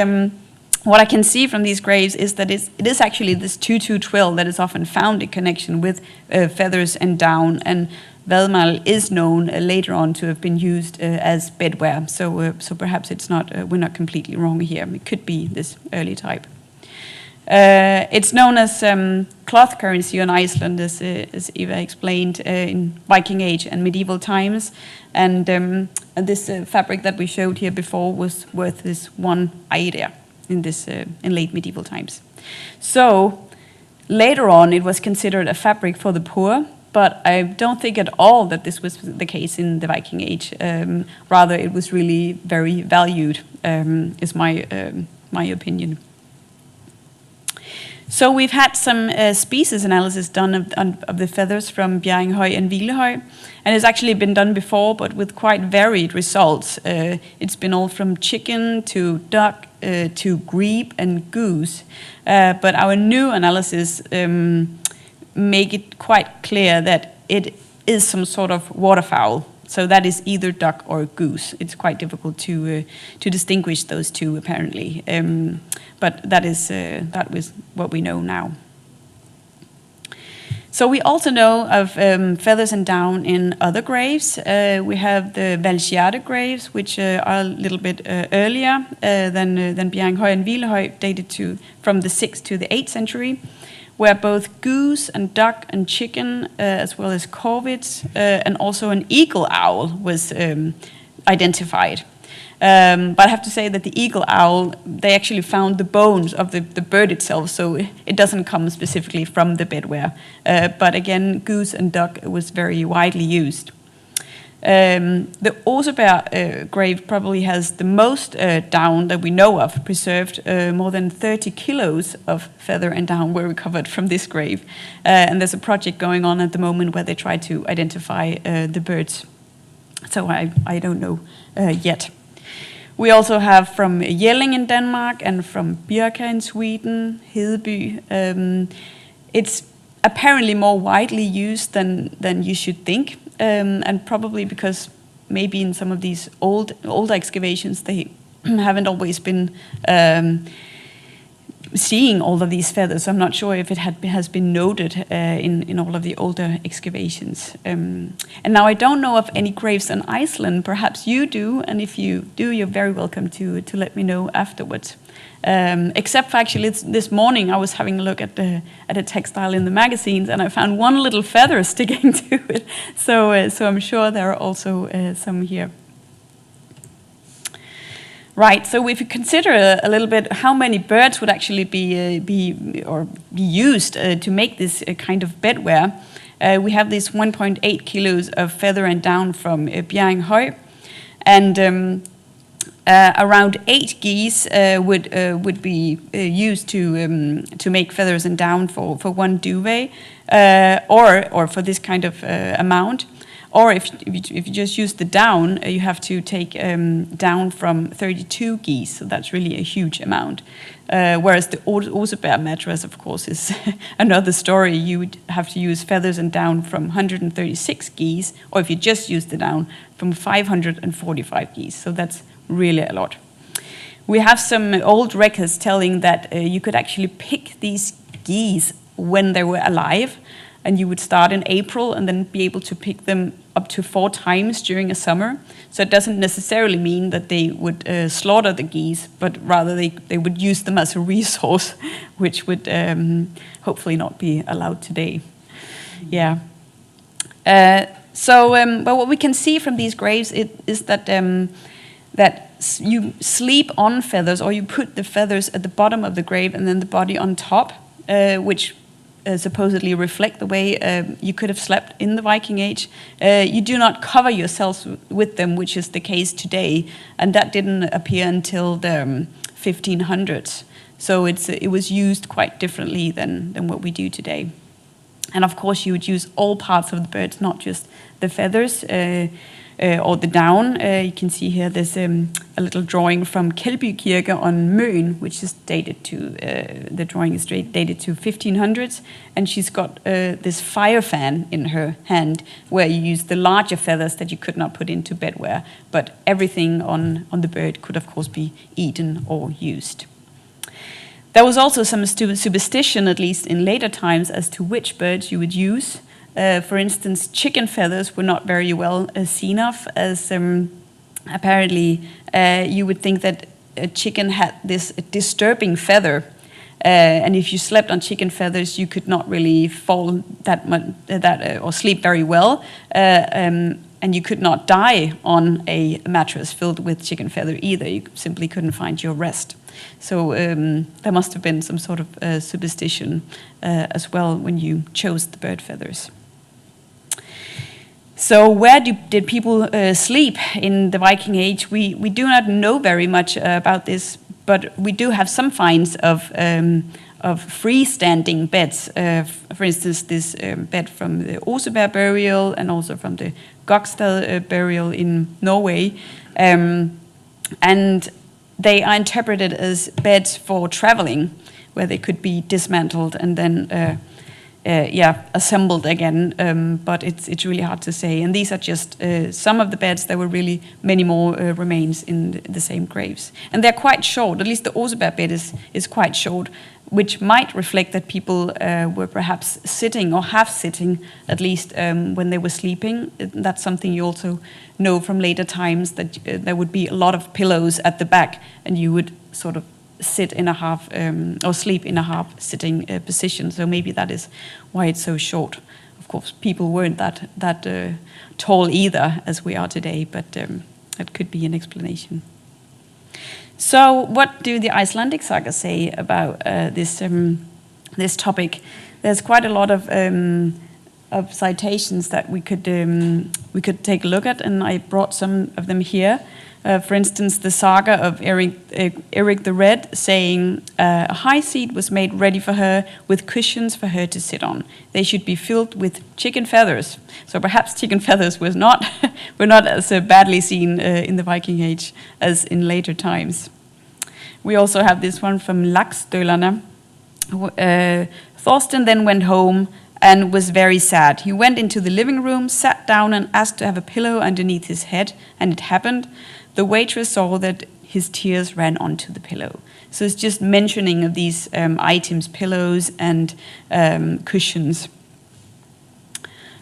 what I can see from these graves is that it is actually this tutu twill that is often found in connection with feathers and down, and vadmal is known later on to have been used as bedwear. So perhaps we're not completely wrong here. It could be this early type. It's known as cloth currency on Iceland, as Eva explained, in Viking Age and medieval times. And this fabric that we showed here before was worth this 1 eire in late medieval times. So later on, it was considered a fabric for the poor, but I don't think at all that this was the case in the Viking Age. Rather, it was really very valued, is my opinion. So we've had some species analysis done of the feathers from Bjerringhøj and Hvilehøj, and it's actually been done before, but with quite varied results. It's been all from chicken to duck to grebe and goose, but our new analysis make it quite clear that it is some sort of waterfowl. So that is either duck or goose. It's quite difficult to distinguish those two, apparently. But that was what we know now. So we also know of feathers and down in other graves. We have the Valgerde graves, which are a little bit earlier than Bjerringhøj and Hvilehøj, dated from the 6th to the 8th century, where both goose and duck and chicken, as well as corvids, and also an eagle owl was identified. But I have to say that the eagle owl, they actually found the bones of the bird itself, so it doesn't come specifically from the bedware. But again, goose and duck was very widely used. The Oseberg grave probably has the most down that we know of preserved. More than 30 kilos of feather and down were recovered from this grave. And there's a project going on at the moment where they try to identify the birds. So I don't know yet. We also have from Jelling in Denmark and from Birka in Sweden, Hedeby. It's apparently more widely used than you should think. And probably because maybe in some of these old excavations they haven't always been seeing all of these feathers. I'm not sure if it has been noted in all of the older excavations. And now I don't know of any graves in Iceland. Perhaps you do, and if you do, you're very welcome to let me know afterwards. Except for actually this morning I was having a look at a textile in the magazines, and I found one little feather sticking to it. So I'm sure there are also some here. Right. So if you consider a little bit how many birds would actually be used to make this kind of bedware, we have these 1.8 kilos of feather and down from Bjerringhøj, and around 8 geese would be used to make feathers and down for one duvet, or for this kind of amount. Or if you just use the down, you have to take down from 32 geese, so that's really a huge amount. Whereas the Oseberg mattress, of course, is another story. You would have to use feathers and down from 136 geese, or if you just use the down, from 545 geese. So that's really a lot. We have some old records telling that you could actually pick these geese when they were alive, and you would start in April and then be able to pick them up to 4 times during a summer. So it doesn't necessarily mean that they would slaughter the geese, but rather they would use them as a resource, which would hopefully not be allowed today. Yeah. But what we can see from these graves is that you sleep on feathers, or you put the feathers at the bottom of the grave and then the body on top, which supposedly reflect the way you could have slept in the Viking Age. You do not cover yourselves with them, which is the case today, and that didn't appear until the 1500s. So it was used quite differently than what we do today. And of course, you would use all parts of the birds, not just the feathers or the down. You can see here there's a little drawing from Kelby Kirke on Møn, which is dated to, the drawing is dated to 1500s, and she's got this fire fan in her hand, where you use the larger feathers that you could not put into bedware, but everything on the bird could of course be eaten or used. There was also some superstition, at least in later times, as to which birds you would use. For instance, chicken feathers were not very well seen of, as apparently you would think that a chicken had this disturbing feather, and if you slept on chicken feathers, you could not really fall that much or sleep very well. And and you could not die on a mattress filled with chicken feather either. You simply couldn't find your rest. So there must have been some sort of superstition as well when you chose the bird feathers. So where did people sleep in the Viking Age? We do not know very much about this, but we do have some finds of freestanding beds. For instance, this bed from the Oseberg burial and also from the Gokstad burial in Norway. And they are interpreted as beds for traveling, where they could be dismantled and then assembled again, but it's really hard to say. And these are just some of the beds. There were really many more remains in the same graves. And they're quite short, at least the Oseberg bed is quite short, which might reflect that people were perhaps sitting or half sitting, at least when they were sleeping. That's something you also know from later times, that there would be a lot of pillows at the back, and you would sort of sit in a half or sleep in a half sitting position. So maybe that is why it's so short. Of course, people weren't that tall either as we are today, but that could be an explanation. So what do the Icelandic sagas say about this topic? There's quite a lot of citations that we could take a look at, and I brought some of them here. For instance, the saga of Eric the Red saying, a high seat was made ready for her with cushions for her to sit on. They should be filled with chicken feathers. So perhaps chicken feathers were not as badly seen in the Viking Age as in later times. We also have this one from Laxdølerne. Thorsten then went home and was very sad. He went into the living room, sat down and asked to have a pillow underneath his head, and it happened. The waitress saw that his tears ran onto the pillow. So it's just mentioning of these items, pillows and cushions.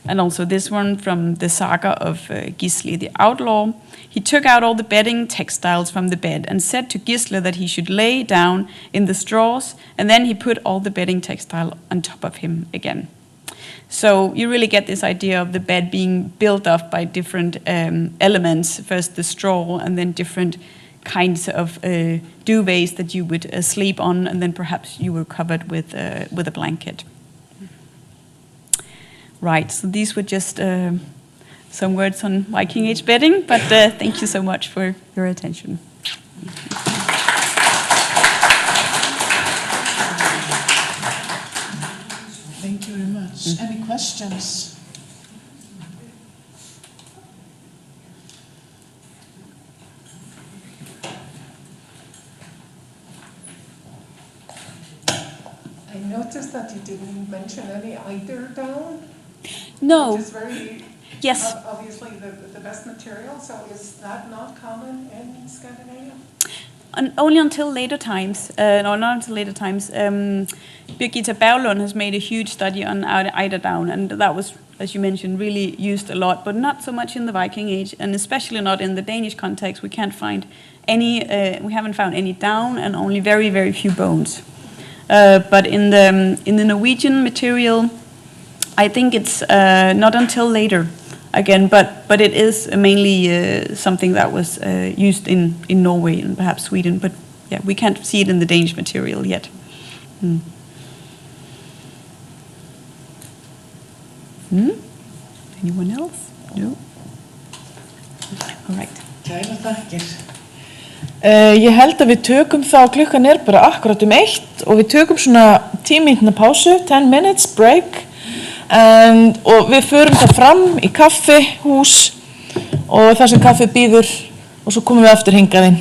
And also this one from the saga of Gisli the outlaw. He took out all the bedding textiles from the bed and said to Gisli that he should lay down in the straws, and then he put all the bedding textile on top of him again. So you really get this idea of the bed being built up by different elements, first the straw and then different kinds of duvets that you would sleep on, and then perhaps you were covered with a blanket. Right, so these were just some words on Viking Age bedding, but thank you so much for your attention. Thank you very much. Any questions? I noticed that you didn't mention any eider down. No. Which is very, Yes. obviously the best material. So is that not common in Scandinavia? Only until later times, no, not until later times. Birgitta Berglund has made a huge study on eiderdown, and that was, as you mentioned, really used a lot, but not so much in the Viking Age, and especially not in the Danish context. We can't find any. We haven't found any down, and only very, very few bones. But in the Norwegian material, I think it's not until later. Again, but it is mainly something that was used in Norway and perhaps Sweden. But yeah, we can't see it in the Danish material yet. Anyone else? No? All right. Kæra þakkir. Ég held að við tökum þá, klukkan bara akkurat 1 og við tökum svona 10 mínútna pásu, 10 minutes break. Og við förum það fram í kaffihús og þar sem kaffið býður og svo komum við aftur hingað inn.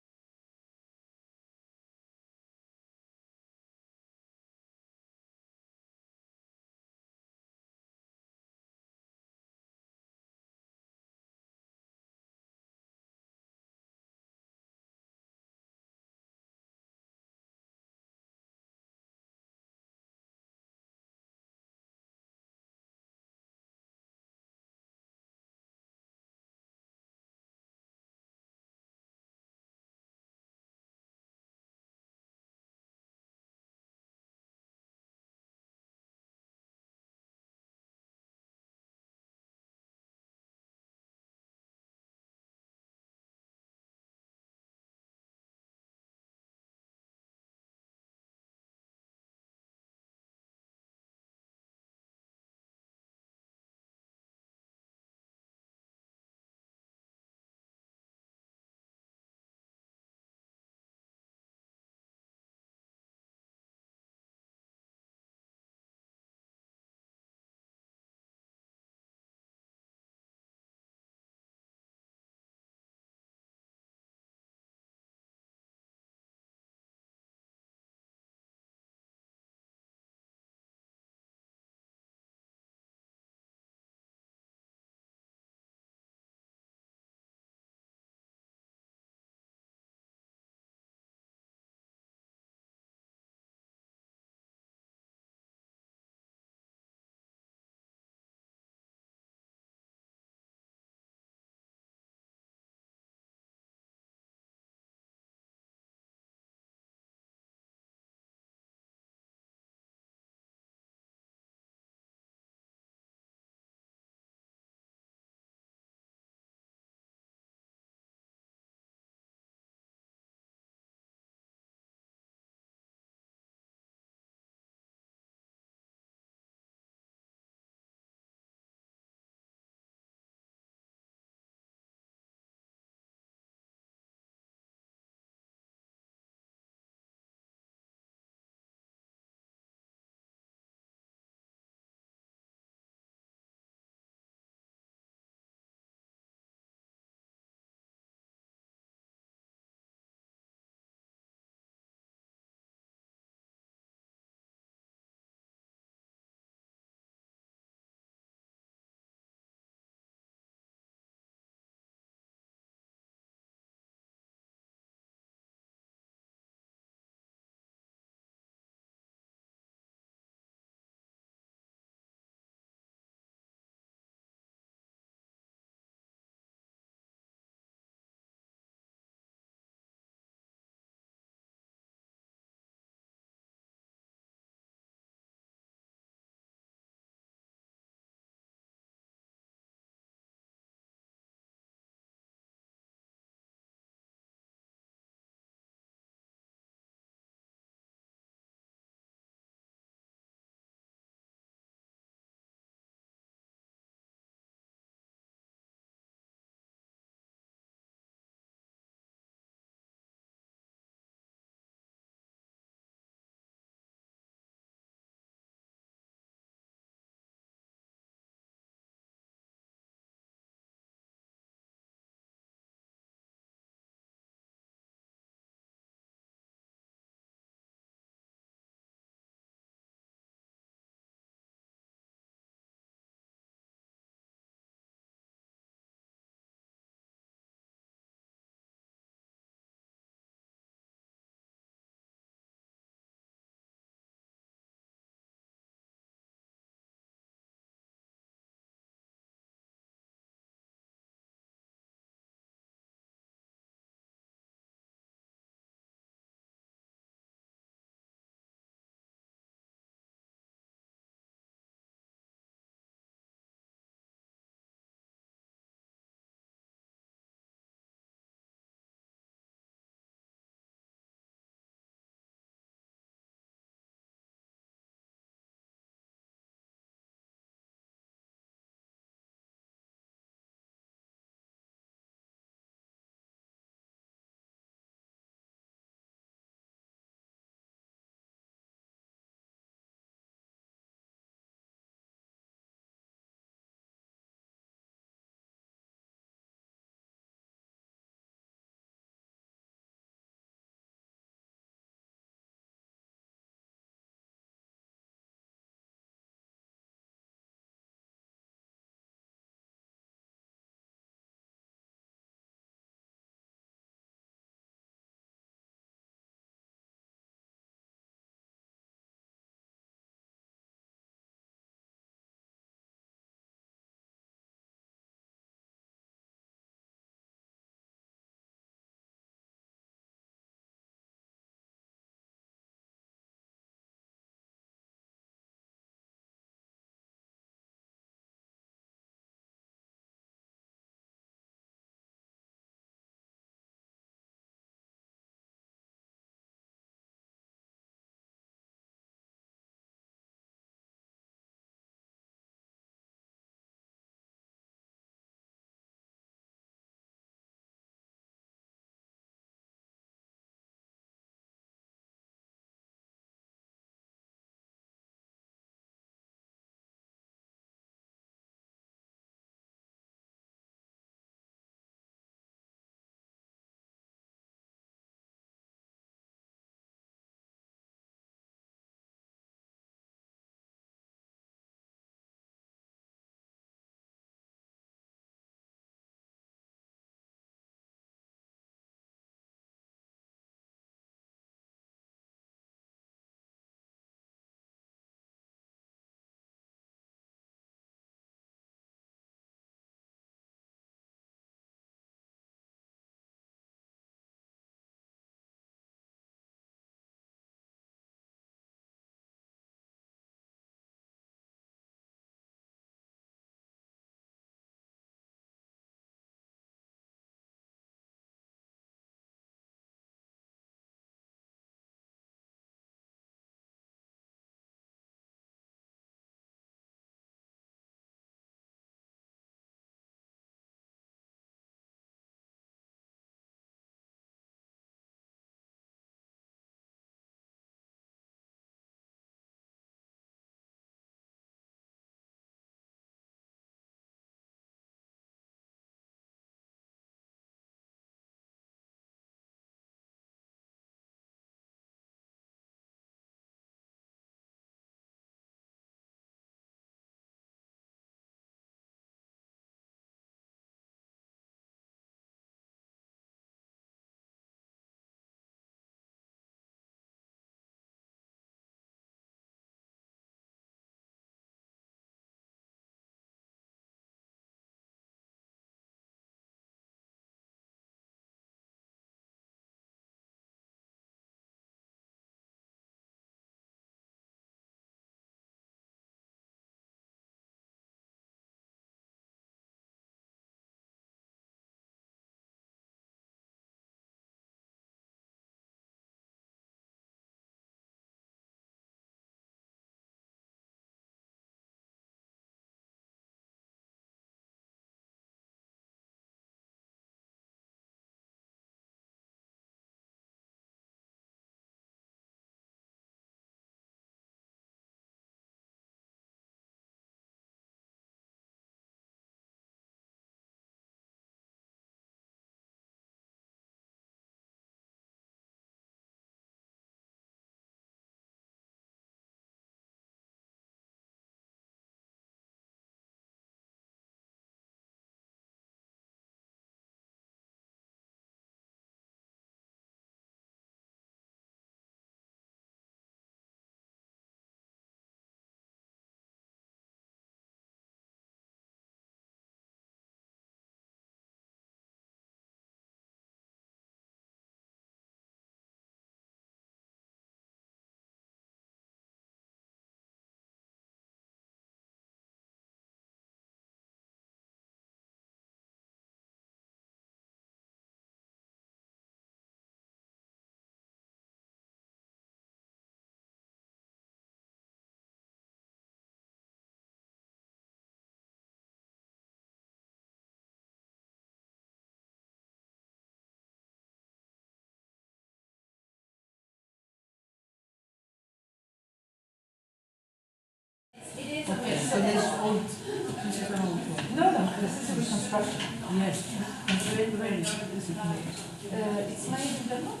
Okay, so there's old, this is an old one. No, this is a reconstruction. Yes. It's very, very It's made in Denmark.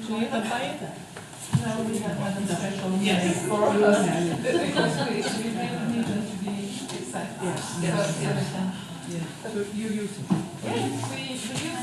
So you can buy it? No, we have a special. Yes. For us. Because we really need them to be exact. Yes. Yes. So you use it. Yes, we use it.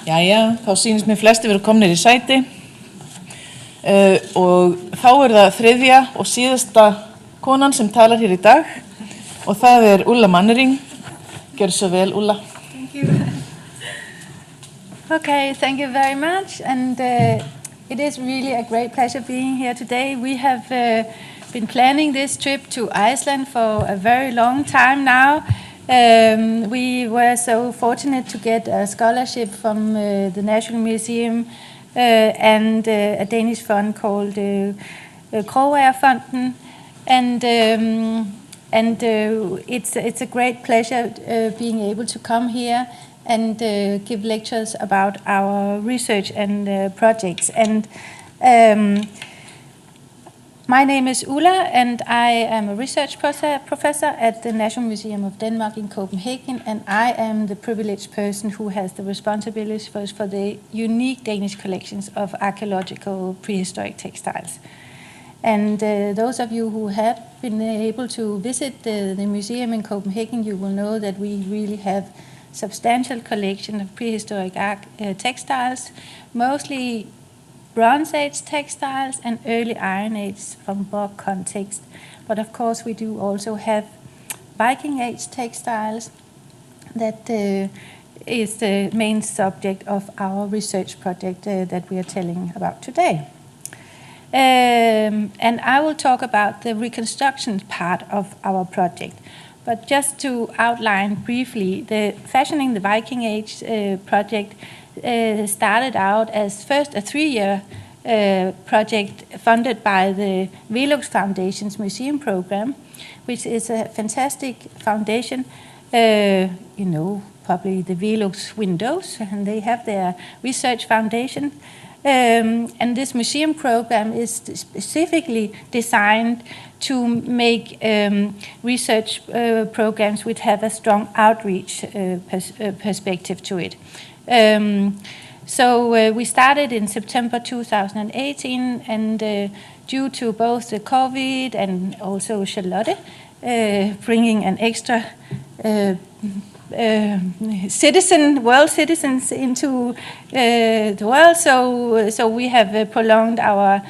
Jæja, þá sýnist mér flesti verið komnir í sæti og þá það þriðja og síðasta konan sem talar hér í dag og það Ulla Mannering. Gjör svo vel, Ulla. Thank you. Okay, thank you very much, and it is really a great pleasure being here today. We have been planning this trip to Iceland for a very long time now. We were so fortunate to get a scholarship from the National Museum and a Danish fund called Krogagerfonden, and it's a great pleasure being able to come here and give lectures about our research and projects. And my name is Ulla, and I am a research professor at the National Museum of Denmark in Copenhagen, and I am the privileged person who has the responsibility for the unique Danish collections of archaeological prehistoric textiles. And those of you who have been able to visit the museum in Copenhagen, you will know that we really have substantial collection of prehistoric textiles, mostly Bronze Age textiles and early Iron Age from bog context. But of course we do also have Viking Age textiles that is the main subject of our research project that we are telling about today. And I will talk about the reconstruction part of our project. But just to outline briefly, the Fashioning the Viking Age project started out as first a 3-year project funded by the Velux Foundation's museum program, which is a fantastic foundation. You know, probably the Velux windows, and they have their research foundation. And this museum program is specifically designed to make research programs which have a strong outreach perspective to it. So we started in September 2018, and due to both the COVID and also Charlotte bringing an extra world citizens into the world, so we have prolonged our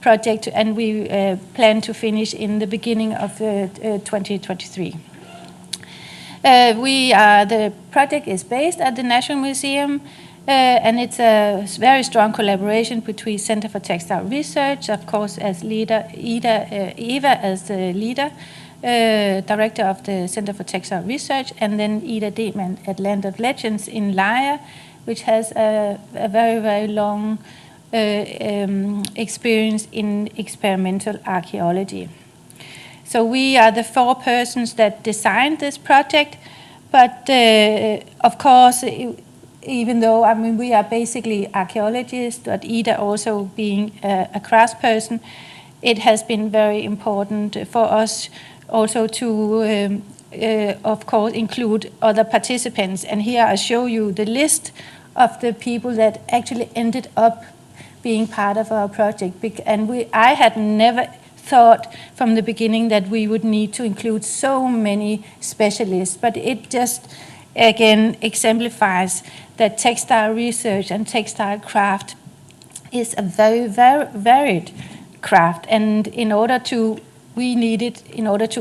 project, and we plan to finish in the beginning of 2023. The project is based at the National Museum, and it's a very strong collaboration between Center for Textile Research, of course, as leader, Eva as the leader, director of the Center for Textile Research, and then Ida Deman at Land of Legends in Lejre, which has a very, very long experience in experimental archaeology. So we are the 4 persons that designed this project, but of course, even though we are basically archaeologists, but Ida also being a craftsperson, it has been very important for us also to, of course, include other participants. And here I show you the list of the people that actually ended up being part of our project. And I had never thought from the beginning that we would need to include so many specialists, but it just again exemplifies that textile research and textile craft is a very, very varied craft, and in order to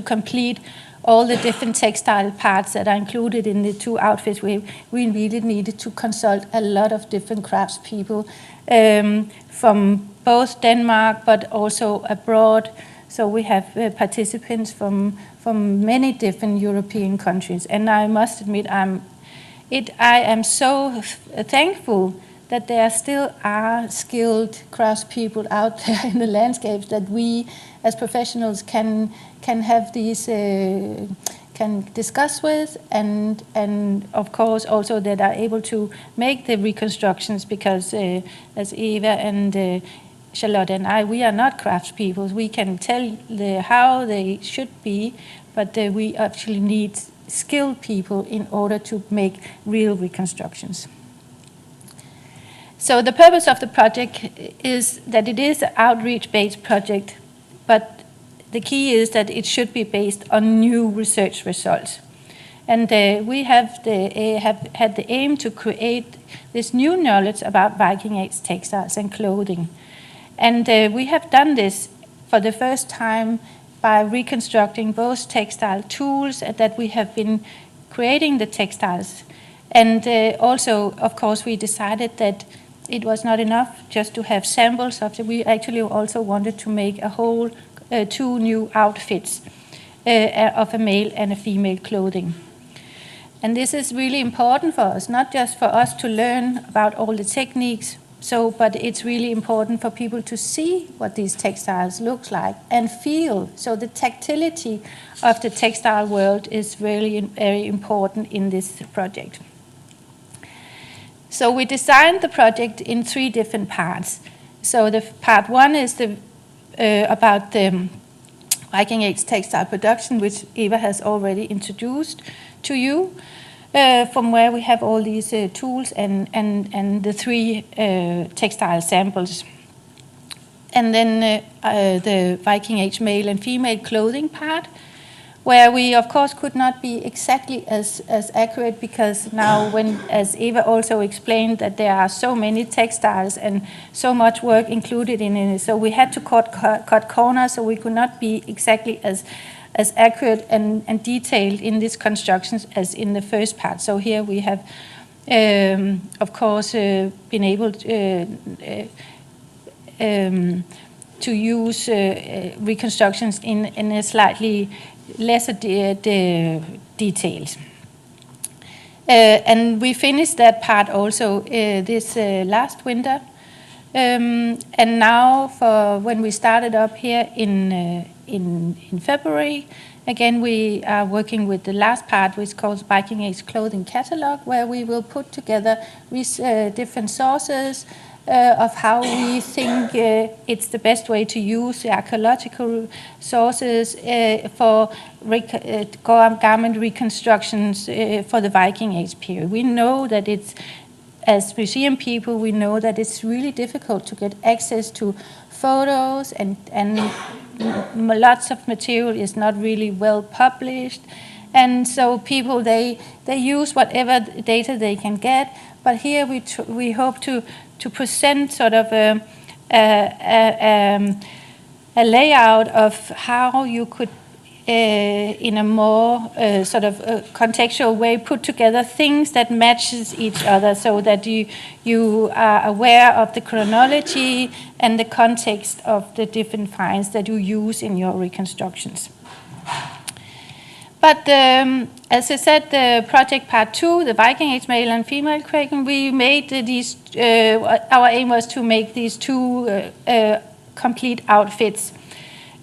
complete all the different textile parts that are included in the 2 outfits, we really needed to consult a lot of different craftspeople from both Denmark but also abroad. So we have participants from many different European countries. And I must admit, I am so thankful that there still are skilled craftspeople out there in the landscapes that we as professionals can have these, can discuss with, and of course also that are able to make the reconstructions, because as Eva and Charlotte and I, we are not craftspeople. We can tell how they should be, but we actually need skilled people in order to make real reconstructions. So the purpose of the project is that it is an outreach-based project, but the key is that it should be based on new research results. And we have had the aim to create this new knowledge about Viking Age textiles and clothing. And we have done this for the first time by reconstructing both textile tools that we have been creating the textiles. And also, of course, we decided that it was not enough just to have samples of it. We actually also wanted to make a whole 2 new outfits of a male and a female clothing. And this is really important for us, not just for us to learn about all the techniques, but it's really important for people to see what these textiles look like and feel. So the tactility of the textile world is really very important in this project. So we designed the project in 3 different parts. So the part 1 is about the Viking Age textile production, which Eva has already introduced to you, from where we have all these tools and the 3 textile samples. And then the Viking Age male and female clothing part, where we of course could not be exactly as accurate, because now, when, as Eva also explained, that there are so many textiles and so much work included in it, so we had to cut corners, so we could not be exactly as accurate and detailed in these constructions as in the first part. So here we have of course been able to use reconstructions in a slightly lesser details. And we finished that part also this last winter. And now, for when we started up here in February, again we are working with the last part, which is called Viking Age Clothing Catalog, where we will put together different sources of how we think it's the best way to use the archaeological sources for garment reconstructions for the Viking Age period. We know that it's, as museum people, we know that it's really difficult to get access to photos, and lots of material is not really well published. And so people, they use whatever data they can get. But here we hope to present sort of a layout of how you could, in a more sort of contextual way, put together things that matches each other, so that you are aware of the chronology and the context of the different finds that you use in your reconstructions. But as I said, the project part 2, the Viking Age male and female clothing, we made these, our aim was to make these 2 complete outfits.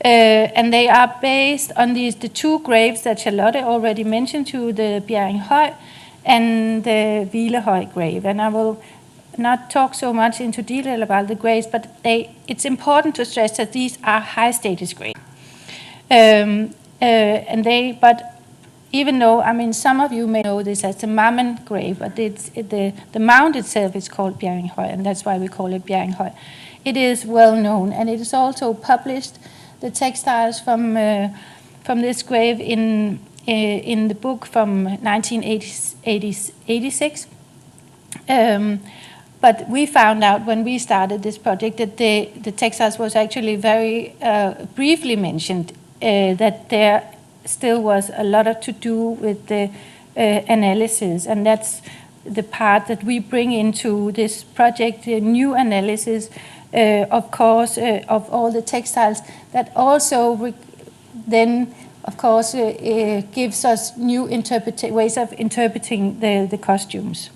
And they are based on the 2 graves that Charlotte already mentioned to, the Bjerringhøj and the Hvilehøj grave. And I will not talk so much into detail about the graves, but it's important to stress that these are high status graves. But even though, I mean, some of you may know this as the Mammen grave, but the mound itself is called Bjerringhøj, and that's why we call it Bjerringhøj. It is well known, and it is also published, the textiles from this grave in the book from 1986. But we found out when we started this project that the textiles was actually very briefly mentioned, that there still was a lot to do with the analysis, and that's the part that we bring into this project, the new analysis of course, of all the textiles that also then, of course, gives us new ways of interpreting the costumes.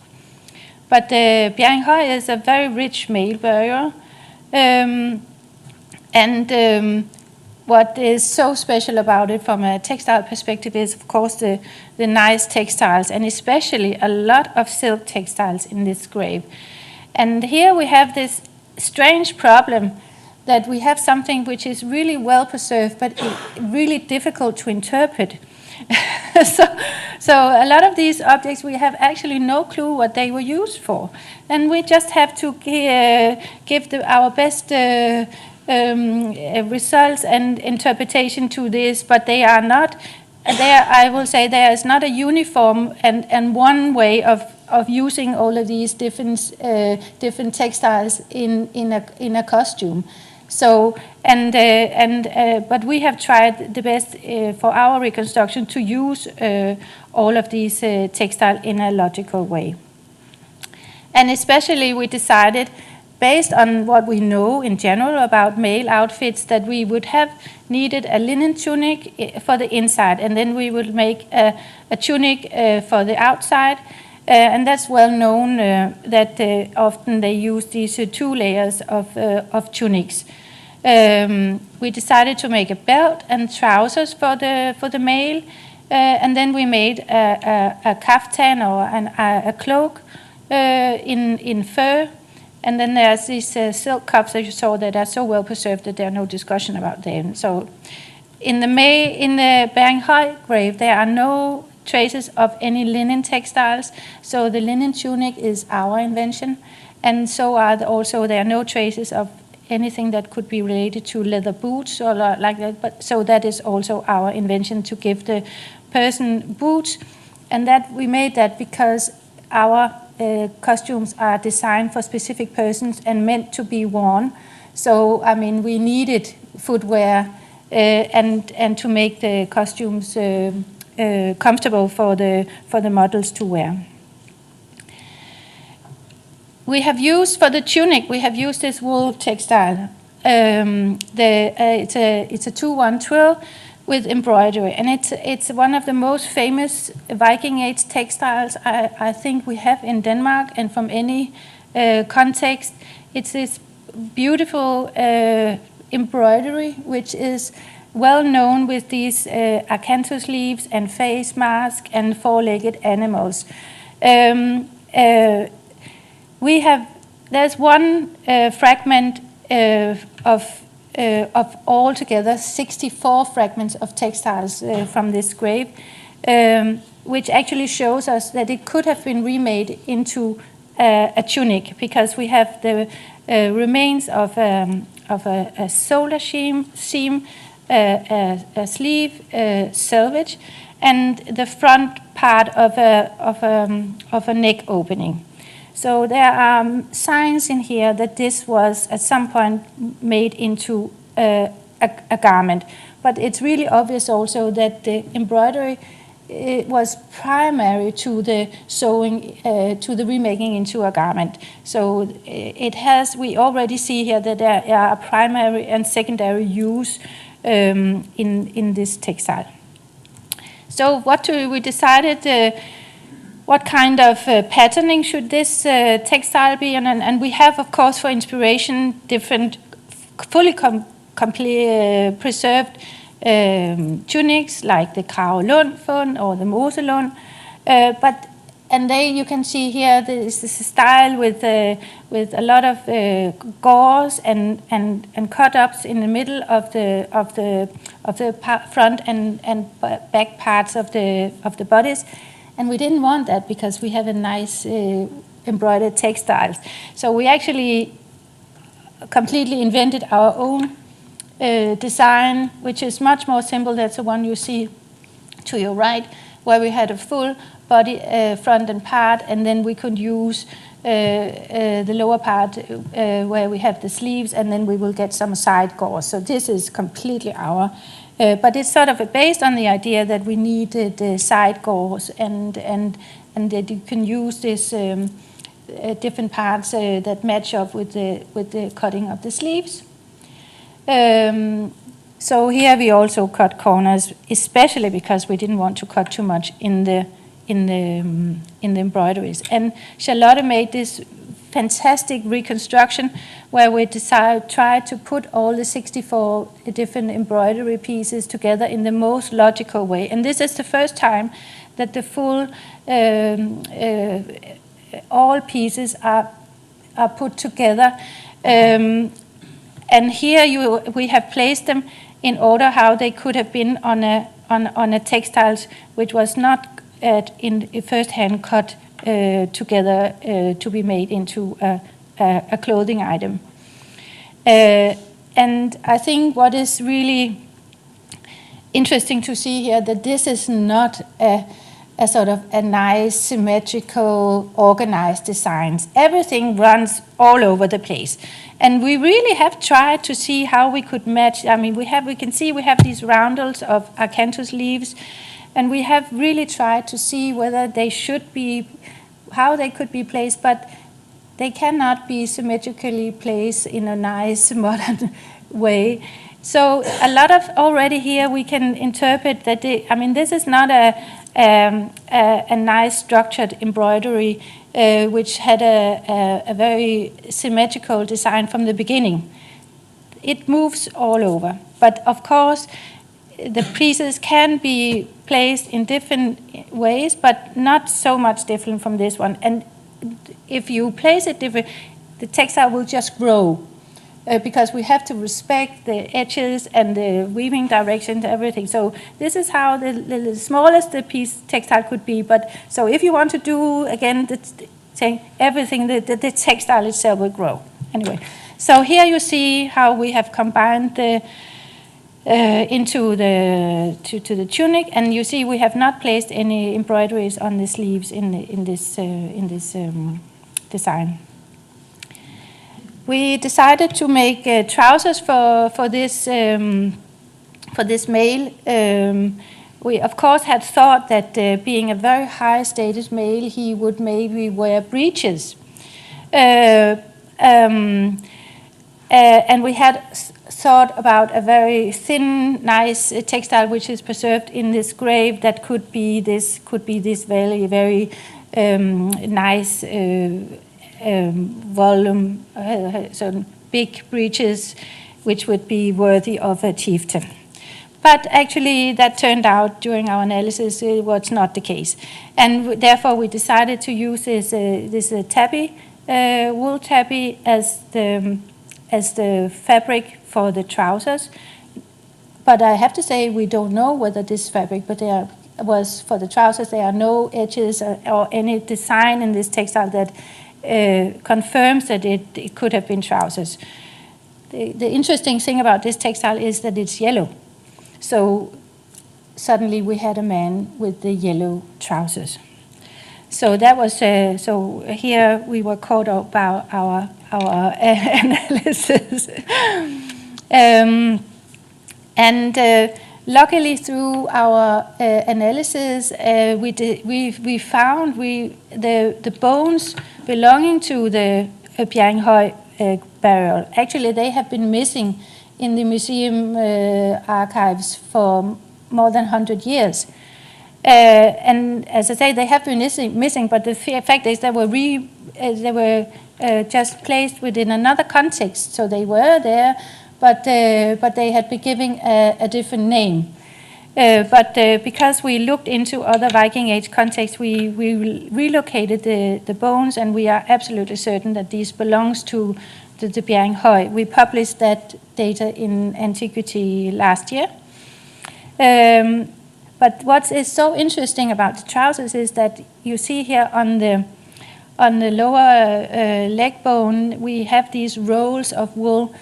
But Bjerringhøj is a very rich mail burial, what is so special about it from a textile perspective is, of course, the nice textiles, and especially a lot of silk textiles in this grave. And here we have this strange problem that we have something which is really well preserved, but really difficult to interpret. So a lot of these objects, we have actually no clue what they were used for. And we just have to give our best results and interpretation to this, but they are not, I will say there is not a uniform and one way of using all of these different textiles in a costume. So but we have tried the best for our reconstruction to use all of these textiles in a logical way. And especially we decided, based on what we know in general about male outfits, that we would have needed a linen tunic for the inside, and then we would make a tunic for the outside. And that's well known that often they use these 2 layers of tunics. We decided to make a belt and trousers for the male, and then we made a kaftan or a cloak in fur. And then there's these silk cuffs that you saw that are so well preserved that there are no discussion about them. So in the Bjerringhøj grave, there are no traces of any linen textiles. So the linen tunic is our invention. And so are there are no traces of anything that could be related to leather boots or like that. But so that is also our invention, to give the person boots. And that we made that because our costumes are designed for specific persons and meant to be worn. So, I mean, we needed footwear and to make the costumes comfortable for the models to wear. We have used, for the tunic, we have used this wool textile. It's a 2-1 twill with embroidery, and it's one of the most famous Viking Age textiles I think we have in Denmark, and from any context. It's this beautiful embroidery, which is well known with these acanthus leaves and face masks and 4-legged animals. There's one fragment of altogether 64 fragments of textiles from this grave, which actually shows us that it could have been remade into a tunic, because we have the remains of a solar seam, a sleeve, selvage, and the front part of a neck opening. So there are signs in here that this was at some point made into a garment. But it's really obvious also that the embroidery was primary to the sewing, to the remaking into a garment. So we already see here that there are primary and secondary use in this textile. So we decided what kind of patterning should this textile be, and we have, of course, for inspiration, different fully preserved tunics like the Kragelund fund or the Moselund, and you can see here this is a style with a lot of gauze and cut-ups in the middle of the front and back parts of the bodies. And we didn't want that because we have a nice embroidered textiles. So we actually completely invented our own design, which is much more simple. That's the one you see to your right, where we had a full body, front and part, and then we could use the lower part where we have the sleeves, and then we will get some side gauze. So this is completely our. But it's sort of based on the idea that we needed the side gauze and that you can use this different parts that match up with the cutting of the sleeves. So here we also cut corners, especially because we didn't want to cut too much in the embroideries. And Charlotte made this fantastic reconstruction where we tried to put all the 64 different embroidery pieces together in the most logical way. And this is the first time that the full all pieces are put together. And here we have placed them in order how they could have been on a textiles which was not in first hand cut together to be made into a clothing item. And I think what is really interesting to see here that this is not a sort of a nice, symmetrical, organized designs. Everything runs all over the place. And we really have tried to see how we could match. I mean, we can see we have these roundels of acanthus leaves, and we have really tried to see whether they should be, how they could be placed, but they cannot be symmetrically placed in a nice, modern way. So a lot of already here we can interpret that this is not a nice structured embroidery which had a very symmetrical design from the beginning. It moves all over, but of course the pieces can be placed in different ways, but not so much different from this one. And if you place it different, the textile will just grow. Because we have to respect the edges and the weaving directions, everything. So this is how the smallest the piece textile could be. But so if you want to do again, everything, the textile itself will grow. Anyway, so here you see how we have combined the into the tunic, and you see we have not placed any embroideries on the sleeves in this design. We decided to make trousers for this male. We of course had thought that being a very high status male, he would maybe wear breeches, and we had thought about a very thin, nice textile which is preserved in this grave that could be this very very nice. Volume, so big breeches, which would be worthy of a chieftain. But actually, that turned out during our analysis it was not the case, and therefore we decided to use this tabby, wool tabby, as the fabric for the trousers. But I have to say we don't know whether this fabric, but was for the trousers. There are no edges or any design in this textile that confirms that it could have been trousers. The interesting thing about this textile is that it's yellow. So suddenly we had a man with the yellow trousers. So that was, so here we were caught up by our analysis. Luckily, through our analysis, we found the bones belonging to the Bjerringhøj burial. Actually, they have been missing in the museum archives for more than 100 years. And as I say, they have been missing. But the fact is, they were just placed within another context. So they were there. But they had been given a different name. But because we looked into other Viking Age contexts, we relocated the bones, and we are absolutely certain that these belongs to the Bjerringhøj. We published that data in Antiquity last year. But what is so interesting about the trousers is that you see here on the lower leg bone, we have these rolls of wool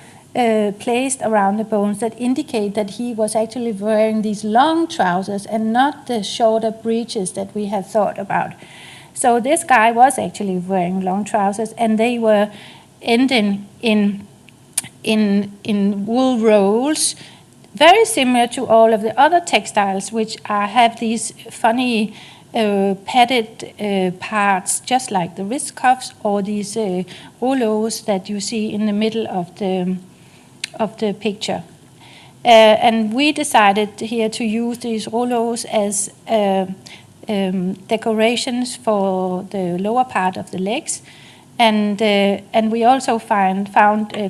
placed around the bones that indicate that he was actually wearing these long trousers and not the shorter breeches that we had thought about. So this guy was actually wearing long trousers, and they were ending in wool rolls, very similar to all of the other textiles, which have these funny padded parts, just like the wrist cuffs or these rouleaus that you see in the middle of the picture. And we decided here to use these rouleaus as decorations for the lower part of the legs, and we also found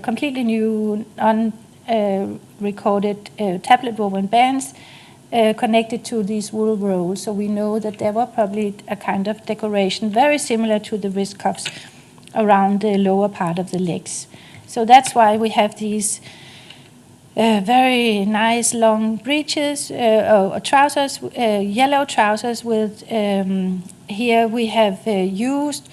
completely new unrecorded tablet woven bands connected to these wool rolls. So we know that there were probably a kind of decoration very similar to the wrist cuffs around the lower part of the legs. So that's why we have these very nice long breeches or trousers, yellow trousers with, here we have used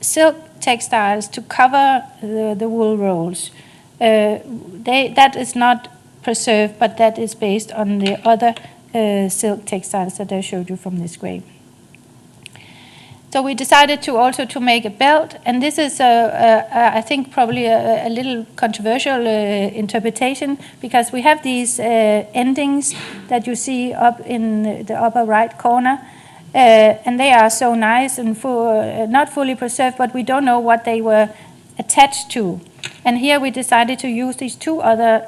silk textiles to cover the wool rolls. That is not preserved, but that is based on the other silk textiles that I showed you from this grave. So we decided to also to make a belt, and this is I think probably a little controversial interpretation, because we have these endings that you see up in the upper right corner, and they are so nice and not fully preserved, but we don't know what they were attached to. And here we decided to use these two other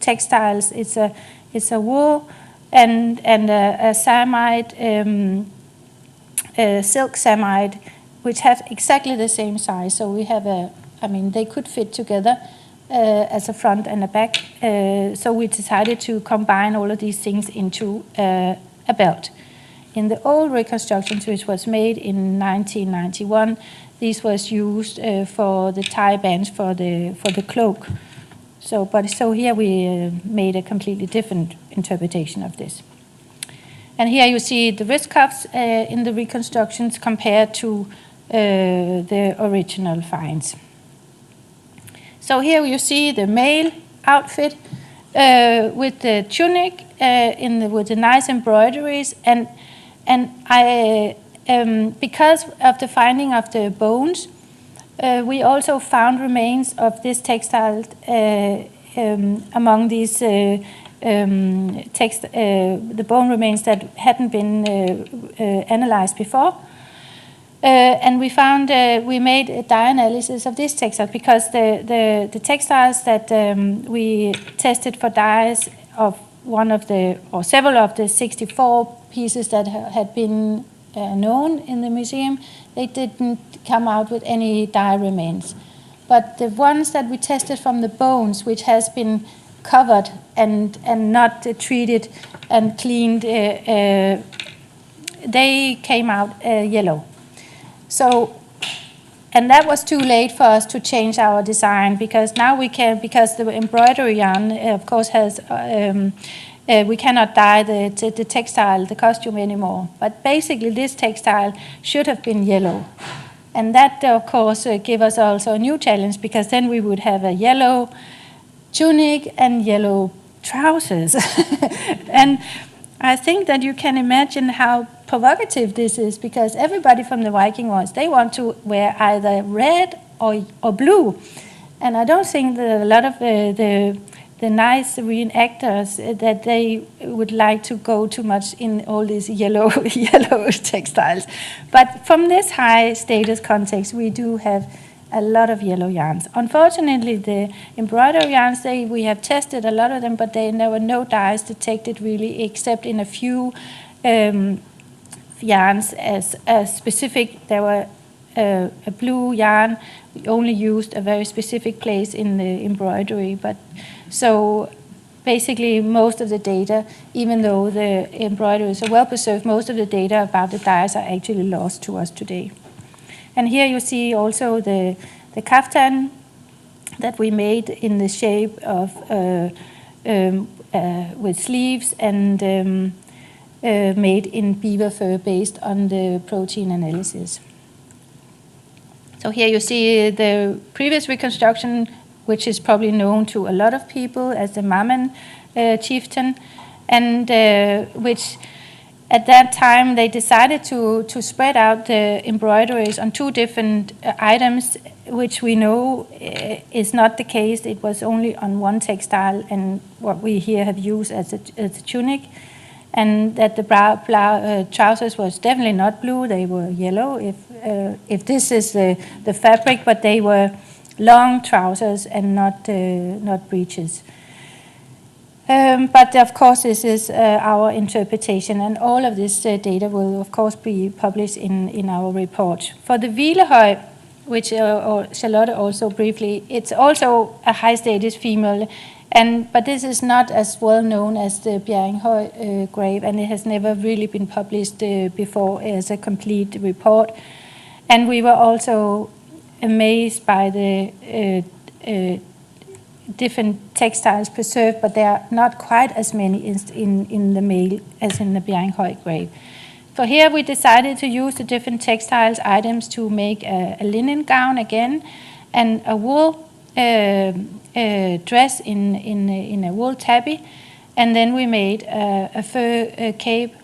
textiles. It's a wool and a samite. Silk samite, which have exactly the same size. So we have they could fit together as a front and a back. So we decided to combine all of these things into a belt. In the old reconstructions, which was made in 1991, these was used for the tie bands for the cloak. So here we made a completely different interpretation of this. And here you see the wrist cuffs in the reconstructions compared to the original finds. So here you see the male outfit with the tunic with the nice embroideries, and I because of the finding of the bones, we also found remains of this textile among these. The bone remains that hadn't been analyzed before, and we found we made a dye analysis of this textile, because the textiles that we tested for dyes of several of the 64 pieces that had been known in the museum, they didn't come out with any dye remains. But the ones that we tested from the bones, which has been covered and not treated and cleaned, they came out yellow. So, and that was too late for us to change our design, because now we can, because the embroidery yarn, of course, has we cannot dye the textile, the costume anymore. But basically, this textile should have been yellow. And that, of course, gave us also a new challenge, because then we would have a yellow tunic and yellow trousers. And I think that you can imagine how provocative this is, because everybody from the Viking wars, they want to wear either red or blue. And I don't think that a lot of the nice reenactors that they would like to go too much in all these yellow textiles. But from this high status context, we do have a lot of yellow yarns. Unfortunately, the embroidery yarns, we have tested a lot of them, but there were no dyes detected really, except in a few yarns as specific. There were a blue yarn. We only used a very specific place in the embroidery. But so basically, most of the data, even though the embroideries are well preserved, most of the data about the dyes are actually lost to us today. And here you see also the kaftan that we made in the shape of with sleeves and made in beaver fur based on the protein analysis. So here you see the previous reconstruction, which is probably known to a lot of people as the Mammen chieftain, and which at that time they decided to spread out the embroideries on two different items, which we know is not the case. It was only on one textile, and what we here have used as a tunic. and that the trousers was definitely not blue, they were yellow, if this is the fabric, but they were long trousers and not breeches. But of course, this is our interpretation, and all of this data will, of course, be published in our report. For the hvilehøj, which Charlotte also briefly, it's also a high-status female, but this is not as well known as the Bjerringhøj grave, and it has never really been published before as a complete report. And we were also amazed by the different textiles preserved, but there are not quite as many in the male as in the Bjerringhøj grave. So here we decided to use the different textiles items to make a linen gown again, and a wool dress in a wool tabby, and then we made a fur cape.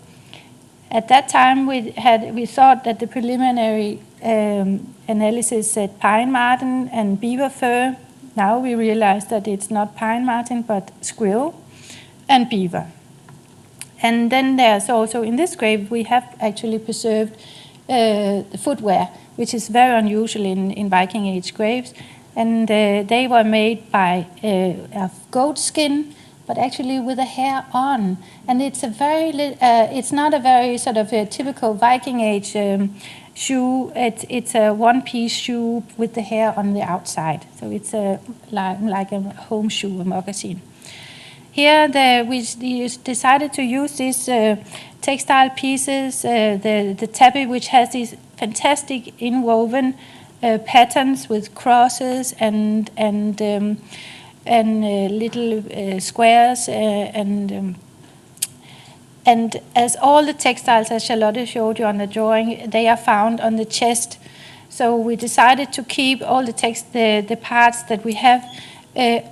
At that time we thought that the preliminary analysis said pine marten and beaver fur. Now we realize that it's not pine marten but squirrel and beaver. And then there's also, in this grave, we have actually preserved the footwear, which is very unusual in Viking Age graves. And they were made by of goat skin, but actually with the hair on. And it's it's not a very sort of a typical Viking Age shoe. It's a one-piece shoe with the hair on the outside. So it's like a home shoe, a moccasin. Here we decided to use these textile pieces, the tabby, which has these fantastic inwoven patterns with crosses and little squares and as all the textiles, as Charlotte showed you on the drawing, they are found on the chest. So we decided to keep all the parts that we have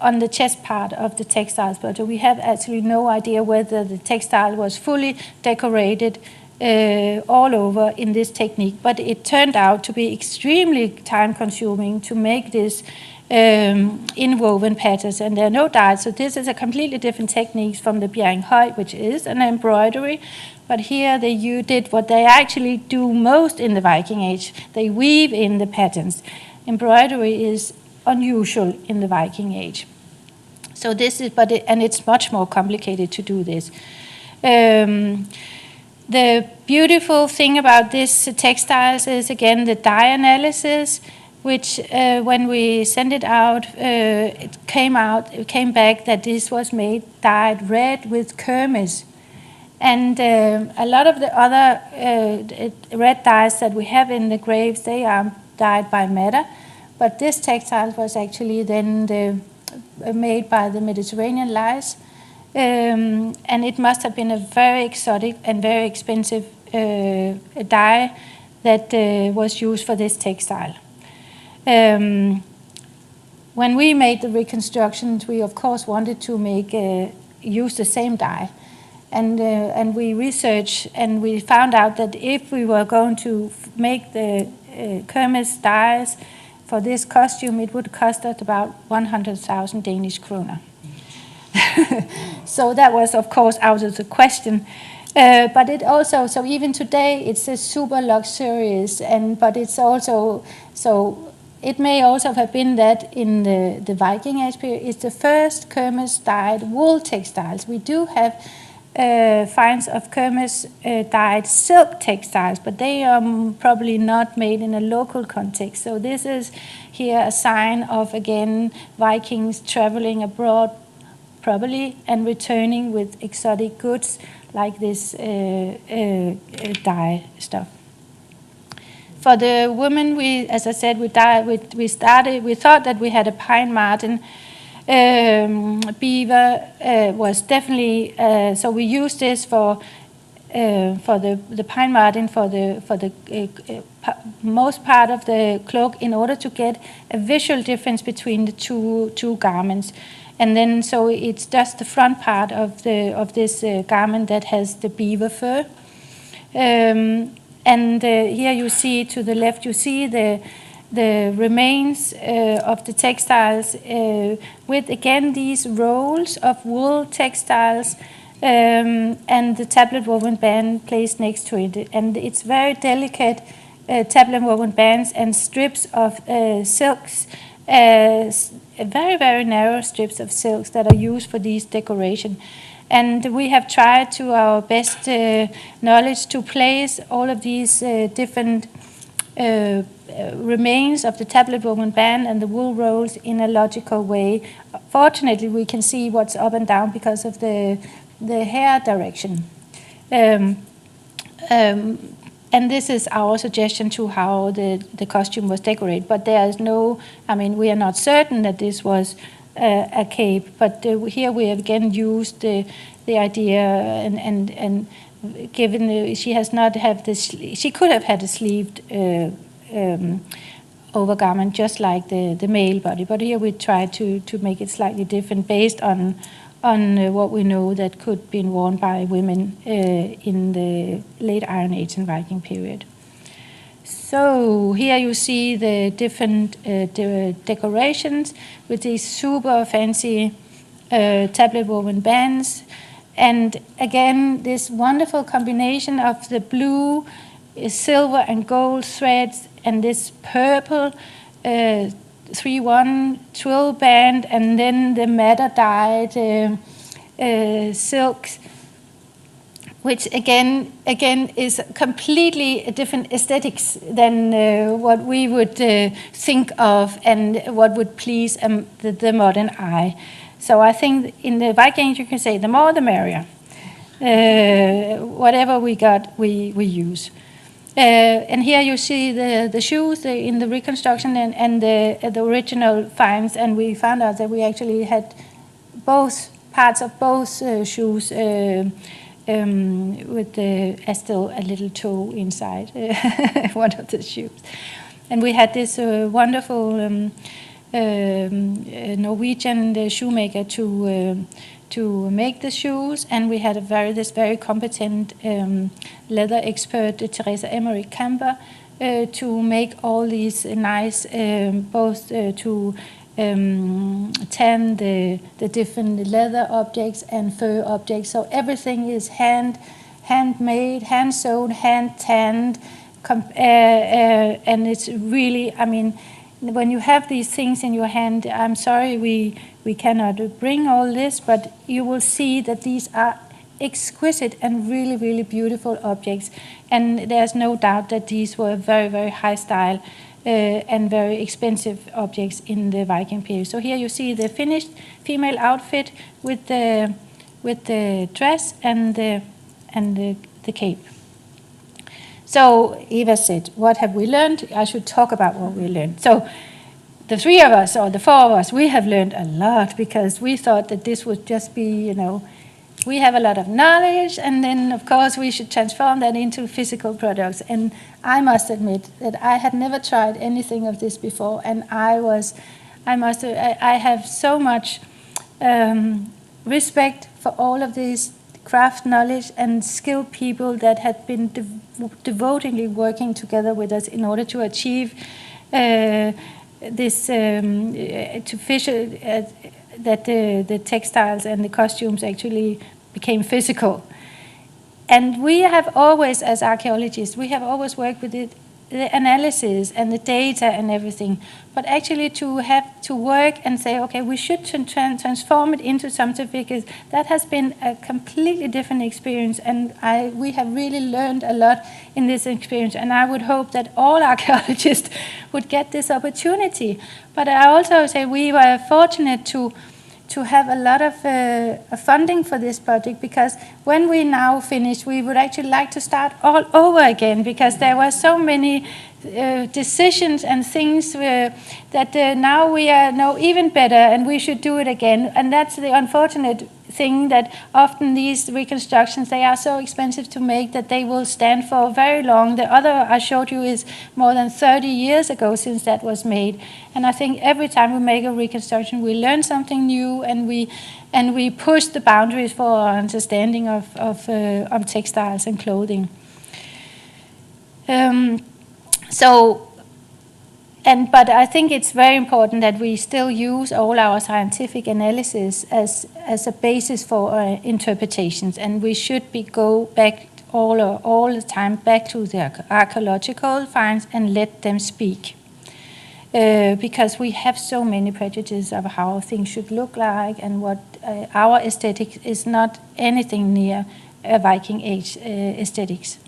on the chest part of the textiles, but we have actually no idea whether the textile was fully decorated all over in this technique. But it turned out to be extremely time-consuming to make this inwoven patterns, and there are no dyes. So this is a completely different technique from the Bjerringhøj, which is an embroidery. But here you did what they actually do most in the Viking Age. They weave in the patterns. Embroidery is unusual in the Viking Age. So this is, and it's much more complicated to do this. The beautiful thing about this textiles is again the dye analysis, which when we sent it out, it came back that this was dyed red with kermes. And a lot of the other red dyes that we have in the graves, they are dyed by madder. But this textile was actually then made by the Mediterranean lice. And it must have been a very exotic and very expensive dye that was used for this textile. When we made the reconstructions, we of course wanted to use the same dye. And we researched and we found out that if we were going to make the kermes dyes for this costume, it would cost us about 100,000 Danish kroner. So that was, of course, out of the question. But it also, so even today, it's a super luxurious, but it's also, so it may also have been that in the Viking Age period, it's the first kermes dyed wool textiles. We do have finds of kermes dyed silk textiles, but they are probably not made in a local context. So this is here a sign of, again, Vikings traveling abroad probably and returning with exotic goods like this dye stuff. For the women, as I said, we thought that we had a pine marten. Beaver was definitely, so we used this for the pine marten for the most part of the cloak in order to get a visual difference between the two garments. And then so it's just the front part of this garment that has the beaver fur. And here you see to the left, you see the remains of the textiles with again these rolls of wool textiles and the tablet woven band placed next to it. And it's very delicate tablet woven bands and strips of silks, very, very narrow strips of silks that are used for these decoration. And we have tried to our best knowledge to place all of these different remains of the tablet woven band and the wool rolls in a logical way. Fortunately, we can see what's up and down because of the hair direction. And this is our suggestion to how the costume was decorated. But there is no, I mean, we are not certain that this was a cape, but here we have again used the idea and given she has not have this, she could have had a sleeved overgarment just like the male body, but here we try to make it slightly different based on what we know that could be worn by women in the late Iron Age and Viking period. So here you see the different decorations with these super fancy tablet woven bands. And again, this wonderful combination of the blue, silver and gold threads and this purple 3-1 twill band, and then the madder dyed silks, which again is completely different aesthetics than what we would think of and what would please the modern eye. So I think in the Vikings you can say the more the merrier. Whatever we got, we use. And here you see the shoes in the reconstruction and the original finds, and we found out that we actually had both parts of both shoes with still a little toe inside one of the shoes. And we had this wonderful Norwegian shoemaker to make the shoes, and we had this very competent leather expert, Teresa Emmerich Camper, to make all these nice, both to tan the different leather objects and fur objects. So everything is handmade, hand sewn, hand tanned, and it's really, I mean, when you have these things in your hand, I'm sorry we cannot bring all this, but you will see that these are exquisite and really, really beautiful objects. And there's no doubt that these were very, very high style and very expensive objects in the Viking period. So here you see the finished female outfit with the dress and the cape. So Eva said, what have we learned? I should talk about what we learned. So the three of us, or the four of us, we have learned a lot because we thought that this would just be, we have a lot of knowledge, and then of course we should transform that into physical products. And I must admit that I had never tried anything of this before, and I have so much respect for all of these craft knowledge and skilled people that had been devotedly working together with us in order to achieve this that the textiles and the costumes actually became physical. And we have always, as archaeologists, we have always worked with the analysis and the data and everything, but actually to have to work and say, okay, we should transform it into something, because that has been a completely different experience, and we have really learned a lot in this experience, and I would hope that all archaeologists would get this opportunity. But I also say we were fortunate to have a lot of funding for this project, because when we now finish, we would actually like to start all over again, because there were so many decisions and things that now we know even better, and we should do it again. And that's the unfortunate thing, that often these reconstructions, they are so expensive to make that they will stand for very long. The other I showed you is more than 30 years ago since that was made. And I think every time we make a reconstruction, we learn something new, and we push the boundaries for our understanding of textiles and clothing. So But I think it's very important that we still use all our scientific analysis as a basis for our interpretations, and we should go back all the time back to the archaeological finds and let them speak. Because we have so many prejudices of how things should look like, and what our aesthetic is not anything near Viking Age aesthetics.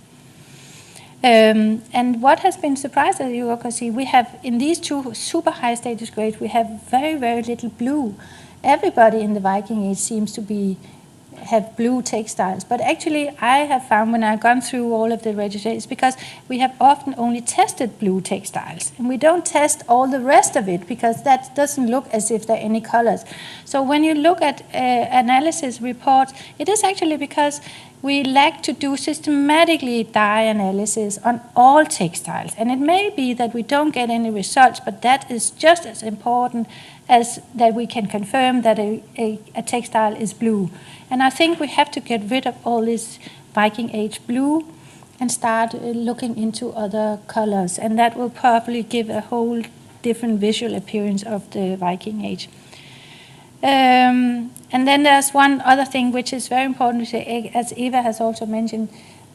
And what has been surprised, as you can see, we have in these two super high status grades, we have very, very little blue. Everybody in the Viking Age seems to have blue textiles. But actually, I have found when I've gone through all of the registrations, because we have often only tested blue textiles. And we don't test all the rest of it, because that doesn't look as if there are any colors. So when you look at analysis reports, it is actually because we lack to do systematically dye analysis on all textiles. And it may be that we don't get any results, but that is just as important as that we can confirm that a textile is blue. And I think we have to get rid of all this Viking Age blue and start looking into other colors. And that will probably give a whole different visual appearance of the Viking Age. And then there's one other thing which is very important to say, as Eva has also mentioned,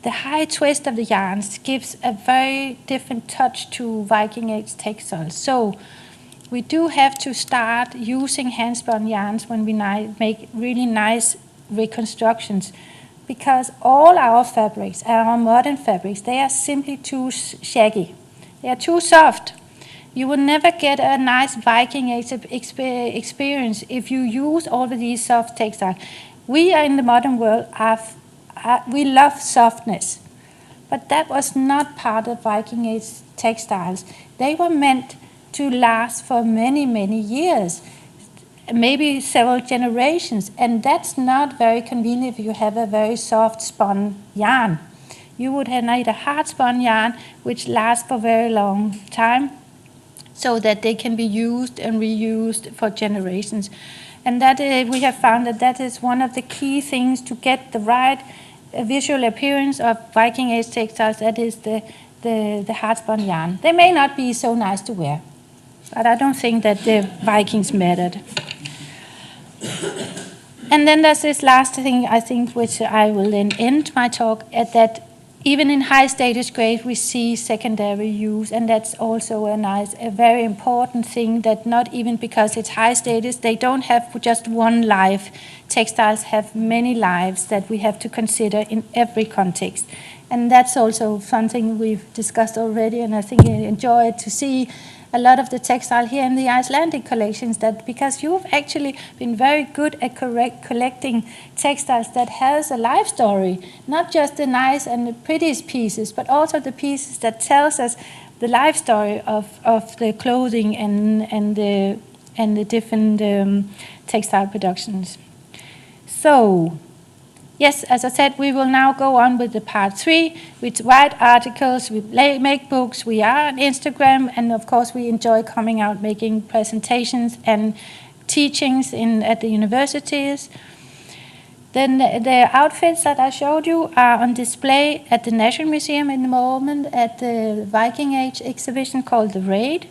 the high twist of the yarns gives a very different touch to Viking Age textiles. So we do have to start using hand-spun yarns when we make really nice reconstructions, because all our fabrics, our modern fabrics, they are simply too shaggy. They are too soft. You will never get a nice Viking Age experience if you use all of these soft textiles. We are in the modern world, we love softness, but that was not part of Viking Age textiles. They were meant to last for many, many years, maybe several generations, and that's not very convenient if you have a very soft spun yarn. You would need a hard spun yarn which lasts for a very long time, so that they can be used and reused for generations. And that we have found that is one of the key things to get the right visual appearance of Viking Age textiles. That is the hard spun yarn. They may not be so nice to wear, but I don't think that the Vikings mattered. And then there's this last thing, I think, which I will then end my talk at, that even in high status grade, we see secondary use, and that's also a very important thing, that not even because it's high status, they don't have just one life. Textiles have many lives that we have to consider in every context. And that's also something we've discussed already, and I think I enjoy to see a lot of the textile here in the Icelandic collections, that because you've actually been very good at collecting textiles that has a life story, not just the nice and the prettiest pieces, but also the pieces that tells us the life story of the clothing and the different textile productions. So, yes, as I said, we will now go on with the part 3. We write articles, we make books, we are on Instagram, and of course we enjoy coming out making presentations and teachings at the universities. Then the outfits that I showed you are on display at the National Museum in the moment at the Viking Age exhibition called The Raid.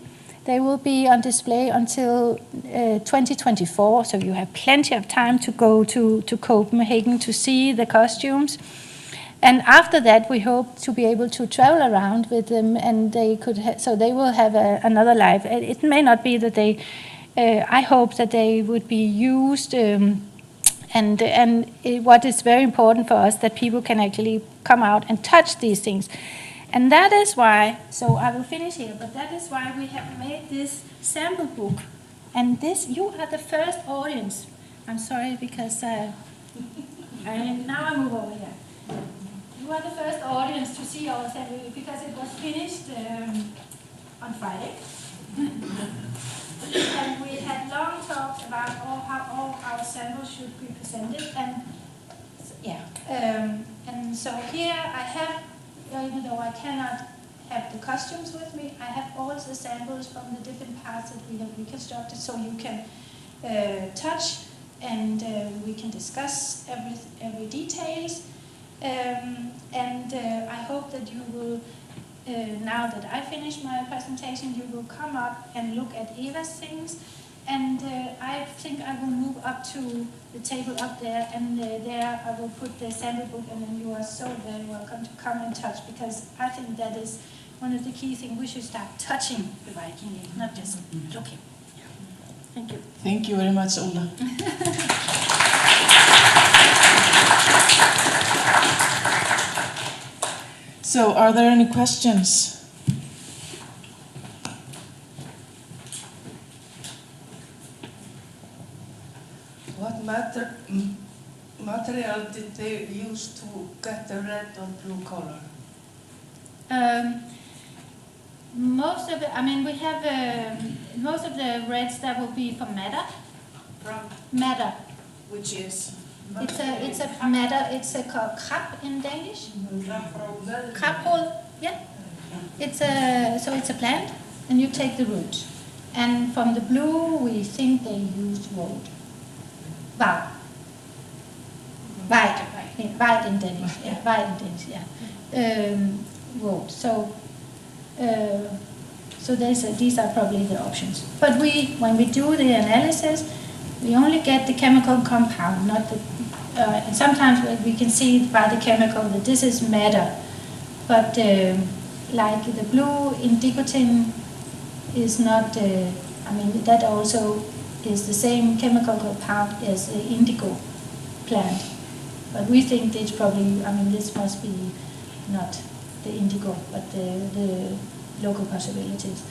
They will be on display until 2024, so you have plenty of time to go to Copenhagen to see the costumes. And after that, we hope to be able to travel around with them, and they so they will have another life. It may not be that they. I hope that they would be used, and what is very important for us, that people can actually come out and touch these things. And that is why, so I will finish here, but that is why we have made this sample book. And this, you are the first audience. I'm sorry, because now I move over here. You are the first audience to see our sample, because it was finished on Friday. And we had long talks about how all our samples should be presented. And and so here I have, even though I cannot have the costumes with me, I have all the samples from the different parts that we have reconstructed, so you can touch, and we can discuss every details. I hope that you will now that I finish my presentation, you will come up and look at Eva's things. And I think I will move up to the table up there, and there I will put the sample book, and then you are so very welcome to come and touch, because I think that is one of the key things. We should start touching the Viking Age, not just looking. Thank you. Thank you very much, Ola. So, are there any questions? What material did they use to get the red or blue color? Most of it, I mean, we have most of the reds that will be from madder. From Madder. which is? It's a madder. It's called krab in Danish. Krabrod. Yeah. It's a plant, and you take the root. And from the blue, we think they used woad. Wow. White. Yeah, white in Danish. Yeah, white in Danish. Yeah. Woad. So these are probably the options. But when we do the analysis, we only get the chemical compound, not the. And sometimes we can see by the chemical that this is madder, but like the blue indigotin is not. I mean, that also is the same chemical compound as the indigo plant. But we think it's probably. I mean, this must be not the indigo, but the local possibilities.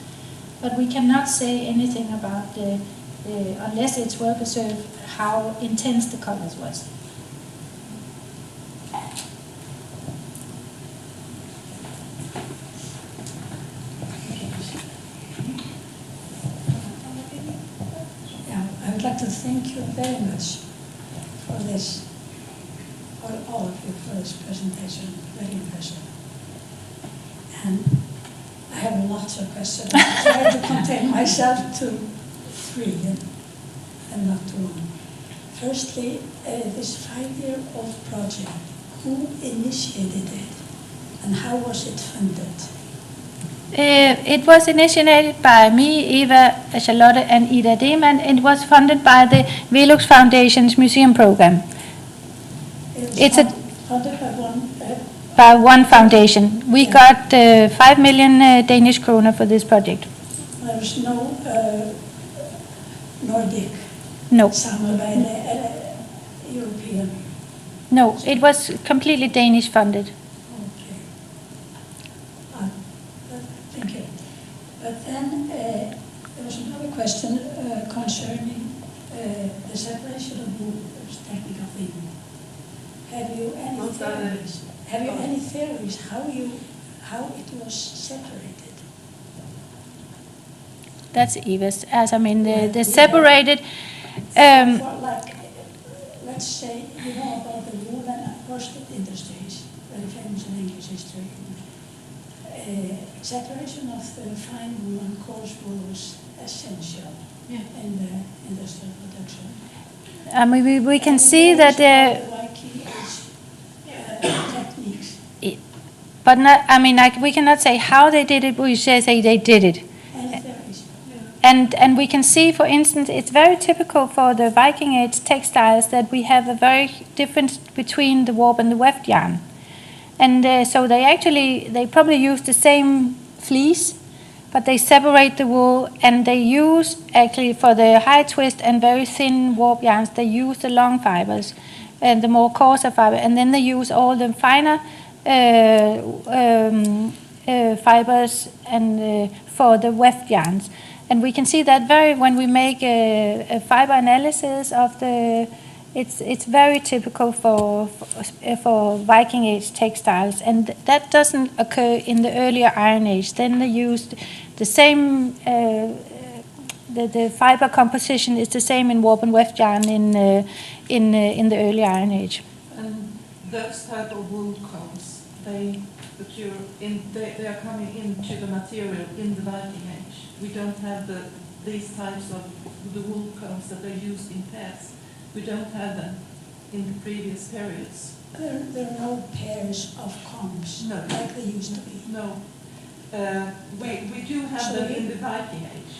But we cannot say anything about unless it's well preserved, how intense the colors was. Yeah, I would like to thank you very much for this, for all of you for this presentation. Very impressive. And I have lots of questions. I try to contain myself to 3 and not too long. Firstly, this 5-year-old project, who initiated it and how was it funded? It was initiated by me, Eva, Charlotte, and Ida Deman. It was funded by the Velux Foundation's museum program. It's funded by one foundation. We got 5 million Danish kroner for this project. There was no Nordic samarbejde, European. No, it was completely Danish funded. Okay. Thank you. But then there was another question concerning the separation of wood. It was a technical thing. Have you any theories? Have you any theories how it was separated? That's Eva's. As I mean, the separated. Like, let's say you know about the wool and worsted industries, very famous in English history. Separation of the fine wool and coarse wool was essential in the industrial production. I mean, we can see that techniques. But not, I mean, like, we cannot say how they did it. We just say they did it. And we can see, for instance, it's very typical for the Viking Age textiles that we have a very difference between the warp and the weft yarn. And so they probably use the same fleece, but they separate the wool, and they use, actually, for the high twist and very thin warp yarns, they use the long fibers and the more coarser fiber, and then they use all the finer fibers and for the weft yarns. And we can see that when we make a fiber analysis of it's very typical for Viking Age textiles, and that doesn't occur in the earlier Iron Age. Then they used the same, the fiber composition is the same in warp and weft yarn in the early Iron Age. And those type of wool combs, they are coming into the material in the Viking Age. We don't have these types of the wool combs that are used in pairs. We don't have them in the previous periods. There are no pairs of combs like they used to be. No. We do have them in the Viking Age,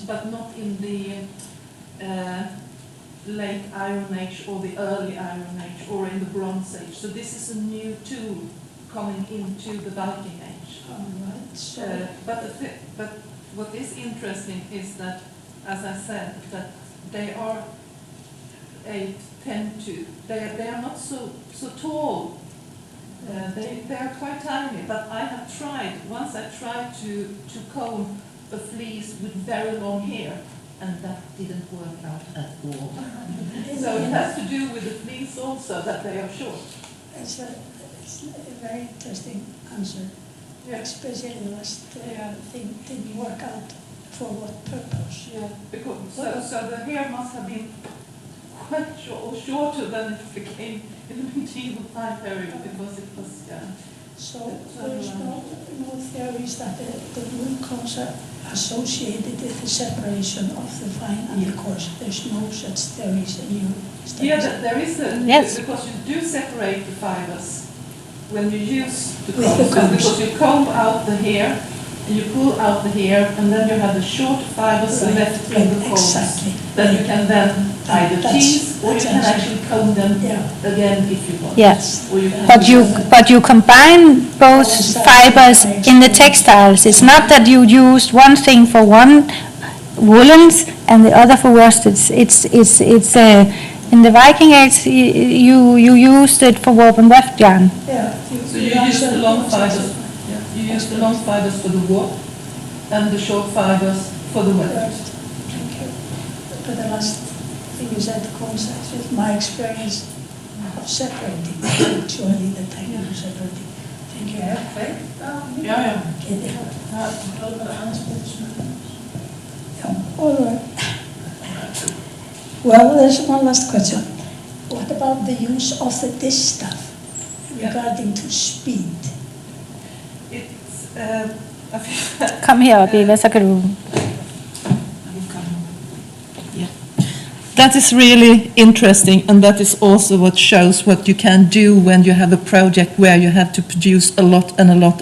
but not in the late Iron Age or the early Iron Age or in the Bronze Age. So this is a new tool coming into the Viking Age. But what is interesting is that, as I said, that they are 8, 10 to. They are not so tall. They are quite tiny. But I have tried. Once I tried to comb a fleece with very long hair, and that didn't work out at all. So it has to do with the fleece also, that they are short. It's a very interesting answer. Yeah. Especially the last thing didn't work out for what purpose. Yeah, because so the hair must have been quite shorter than it became in the medieval time period, because it was So there's no theories that the wool combs are associated with the separation of the fine and the coarse. There's no such theories in your studies. Yeah, there is Yes. because you do separate the fibers when you use the With the combs. combs. Because you comb out the hair, and you pull out the hair, and then you have the short fibers left in the combs. Exactly. Then you can then either tease, or you can actually comb them again if you want. Yes. Or you can But you combine both fibers in the textiles. It's not that you used one thing for one woolens and the other for worsteds. It's in the Viking Age you used it for warp and weft yarn. Yeah. So you use the long fibers. Yeah. You use the long fibers for the warp, and the short fibers for the weft. Thank you. But the last thing you said coincides with my experience of separating. Actually, the technique of separating. Thank you. Yeah. All right. Well, there's one last question. What about the use of the distaff regarding to speed? It's Kom herop, Eva, så kan du... That is really interesting, and that is also what shows what you can do when you have a project where you have to produce a lot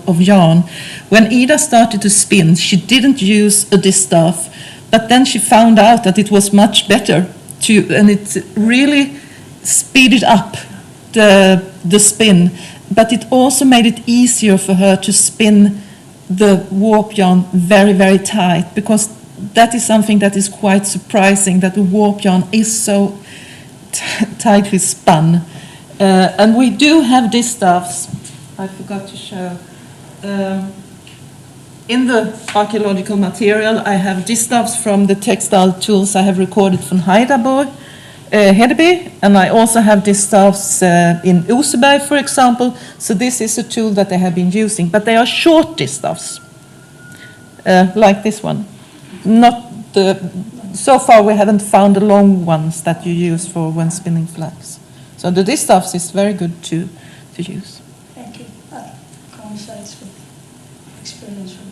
of yarn. When Ida started to spin, she didn't use a distaff, but then she found out that it was much better and it really speeded up the spin, but it also made it easier for her to spin the warp yarn very, very tight, because that is something that is quite surprising, that the warp yarn is so tightly spun. And we do have distaffs. I forgot to show. In the archaeological material, I have distaffs from the textile tools I have recorded from Hedeby, and I also have distaffs in Oseberg, for example. So this is a tool that they have been using, but they are short distaffs, like this one. So far we haven't found the long ones that you use for when spinning flax. So the distaffs is very good to use. Thank you. That coincides with experience from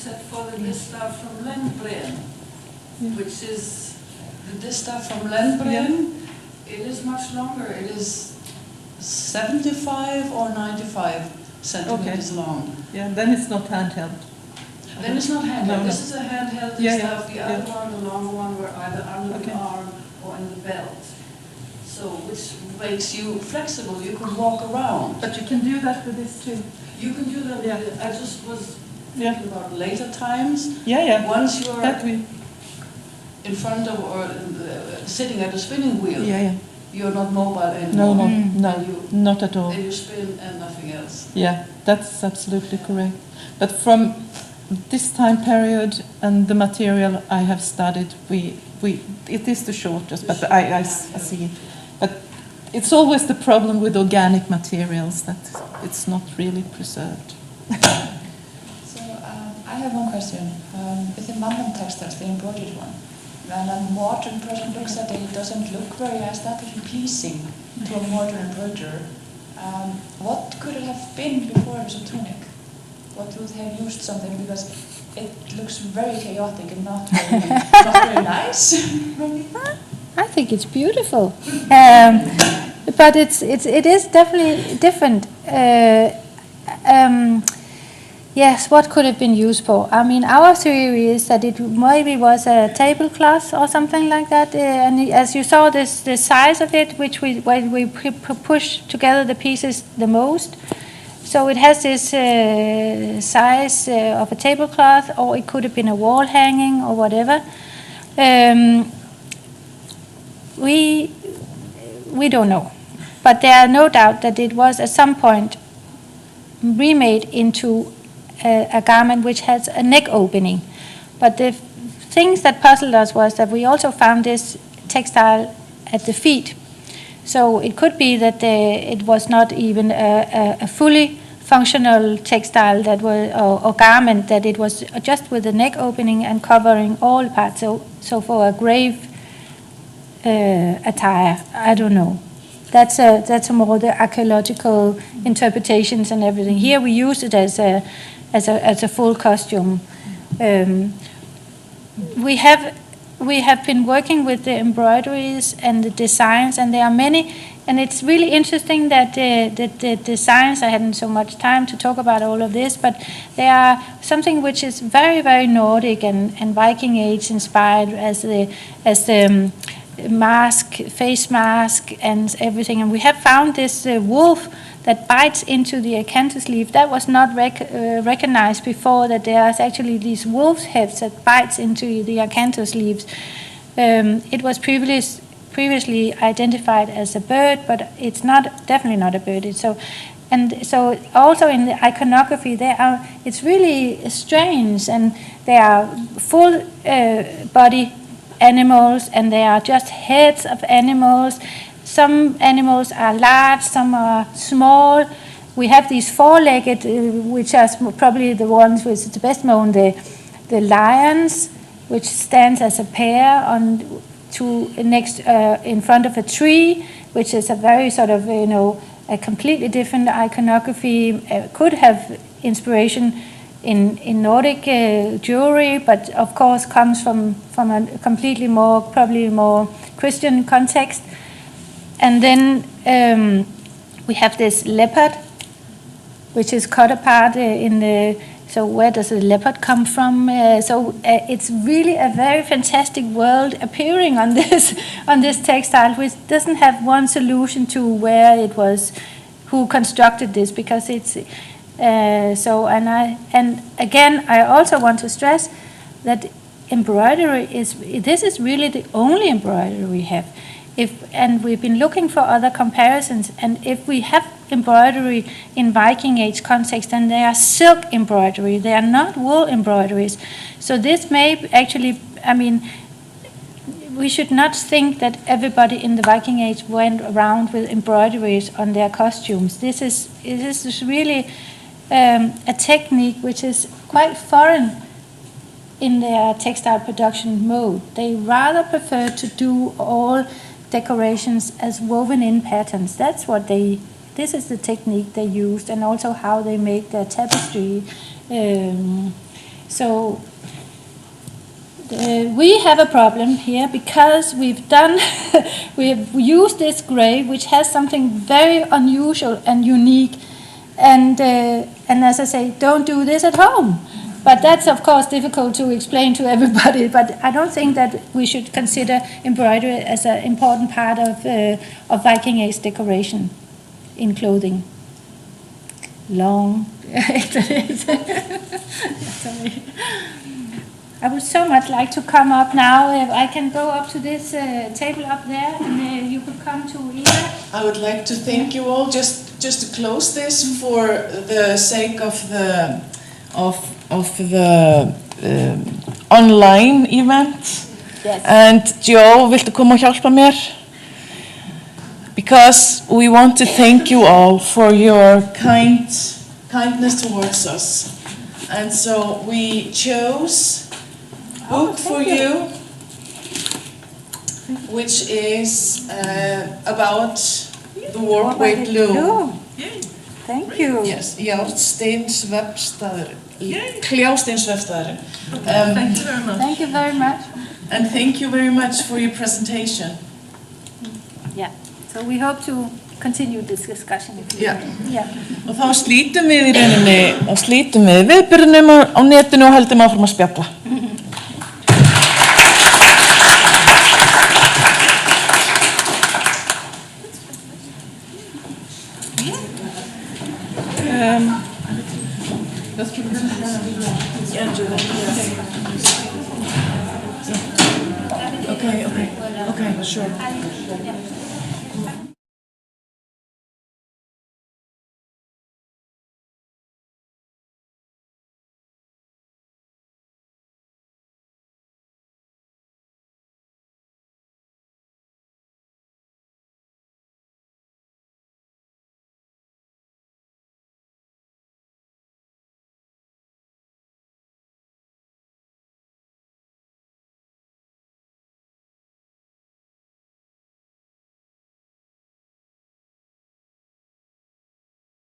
Except for the distaff from Lendbreen, which is the distaff from Lendbreen. It is much longer. It is 75 or 95 centimeters long. Yeah, then it's not handheld. Then it's not handheld. No. This is a handheld distaff. The other one, the longer one, were either under the arm or in the belt. So, which makes you flexible. You can walk around. But you can do that with this too. You can do that. Yeah. I just was thinking about later times. Yeah. Once you are we. in front of or sitting at a spinning wheel, Yeah. you're not mobile anymore. No, not at all. And you spin and nothing else. Yeah, that's absolutely correct. But from this time period and the material I have studied, it is the shortest, but I see it. But it's always the problem with organic materials that it's not really preserved. So I have one question. With the Mammon textiles, the embroidered one, when a modern person looks at it, it doesn't look very aesthetically pleasing to a modern embroiderer. What could it have been before it was a tunic? What would they have used something, because it looks very chaotic and not very nice. I think it's beautiful, but it is definitely different. Yes, what could have been used for? I mean, our theory is that it maybe was a tablecloth or something like that. And as you saw, the size of it, which when we push together the pieces the most. So it has this size of a tablecloth, or it could have been a wall hanging or whatever. We don't know. But there are no doubt that it was at some point remade into a garment which has a neck opening. But the things that puzzled us was that we also found this textile at the feet. So it could be that it was not even a fully functional textile that was, or garment, that it was just with the neck opening and covering all parts. So for a grave attire, I don't know. That's a more the archaeological interpretations and everything. Here we use it as a full costume. We have been working with the embroideries and the designs, and there are many. And it's really interesting that the designs, I hadn't so much time to talk about all of this, but they are something which is very, very Nordic and Viking Age inspired, as the mask, face mask and everything. And we have found this wolf that bites into the acanthus leaf. That was not recognized before, that there's actually these wolf's heads that bites into the acanthus leaves. It was previously identified as a bird, but it's definitely not a bird. So also in the iconography, it's really strange, and they are full body animals, and they are just heads of animals. Some animals are large, some are small. We have these four-legged, which are probably the ones which is the best known, the lions, which stands as a pair in front of a tree, which is a very sort of a completely different iconography. Could have inspiration in Nordic jewelry, but of course comes from a completely probably more Christian context. And then we have this leopard, which is cut apart so where does the leopard come from? It's really a very fantastic world appearing on this textile, which doesn't have one solution to where it was, who constructed this, because it's and again, I also want to stress that embroidery is really the only embroidery we have. And we've been looking for other comparisons, and if we have embroidery in Viking Age context, then they are silk embroidery, they are not wool embroideries. So this may actually, we should not think that everybody in the Viking Age went around with embroideries on their costumes. This is really a technique which is quite foreign in their textile production mode. They rather prefer to do all decorations as woven in patterns. This is the technique they used, and also how they make their tapestry. We have a problem here because we have used this gray, which has something very unusual and unique, and as I say, don't do this at home. But that's of course difficult to explain to everybody. But I don't think that we should consider embroidery as an important part of Viking Age decoration in clothing. Long. Sorry. I would so much like to come up now. If I can go up to this table up there, and you could come to Eva. I would like to thank you all. Just to close this, for the sake of the online event. Yes. And Joe, viltu koma og hjálpa mér? Because we want to thank you all for your kindness towards us. And so we chose a book for you, which is about the work with loom. Thank you. Yes, Kljásteinsvefstaðurinn. Thank you very much. Thank you very much. And thank you very much for your presentation. Yeah. So we hope to continue this discussion. If you Yeah. want. Yeah. Og þá slítum við í rauninni, og slítum við viðburðinum á netinu og heldum áfram að spjalla. Okay, sure.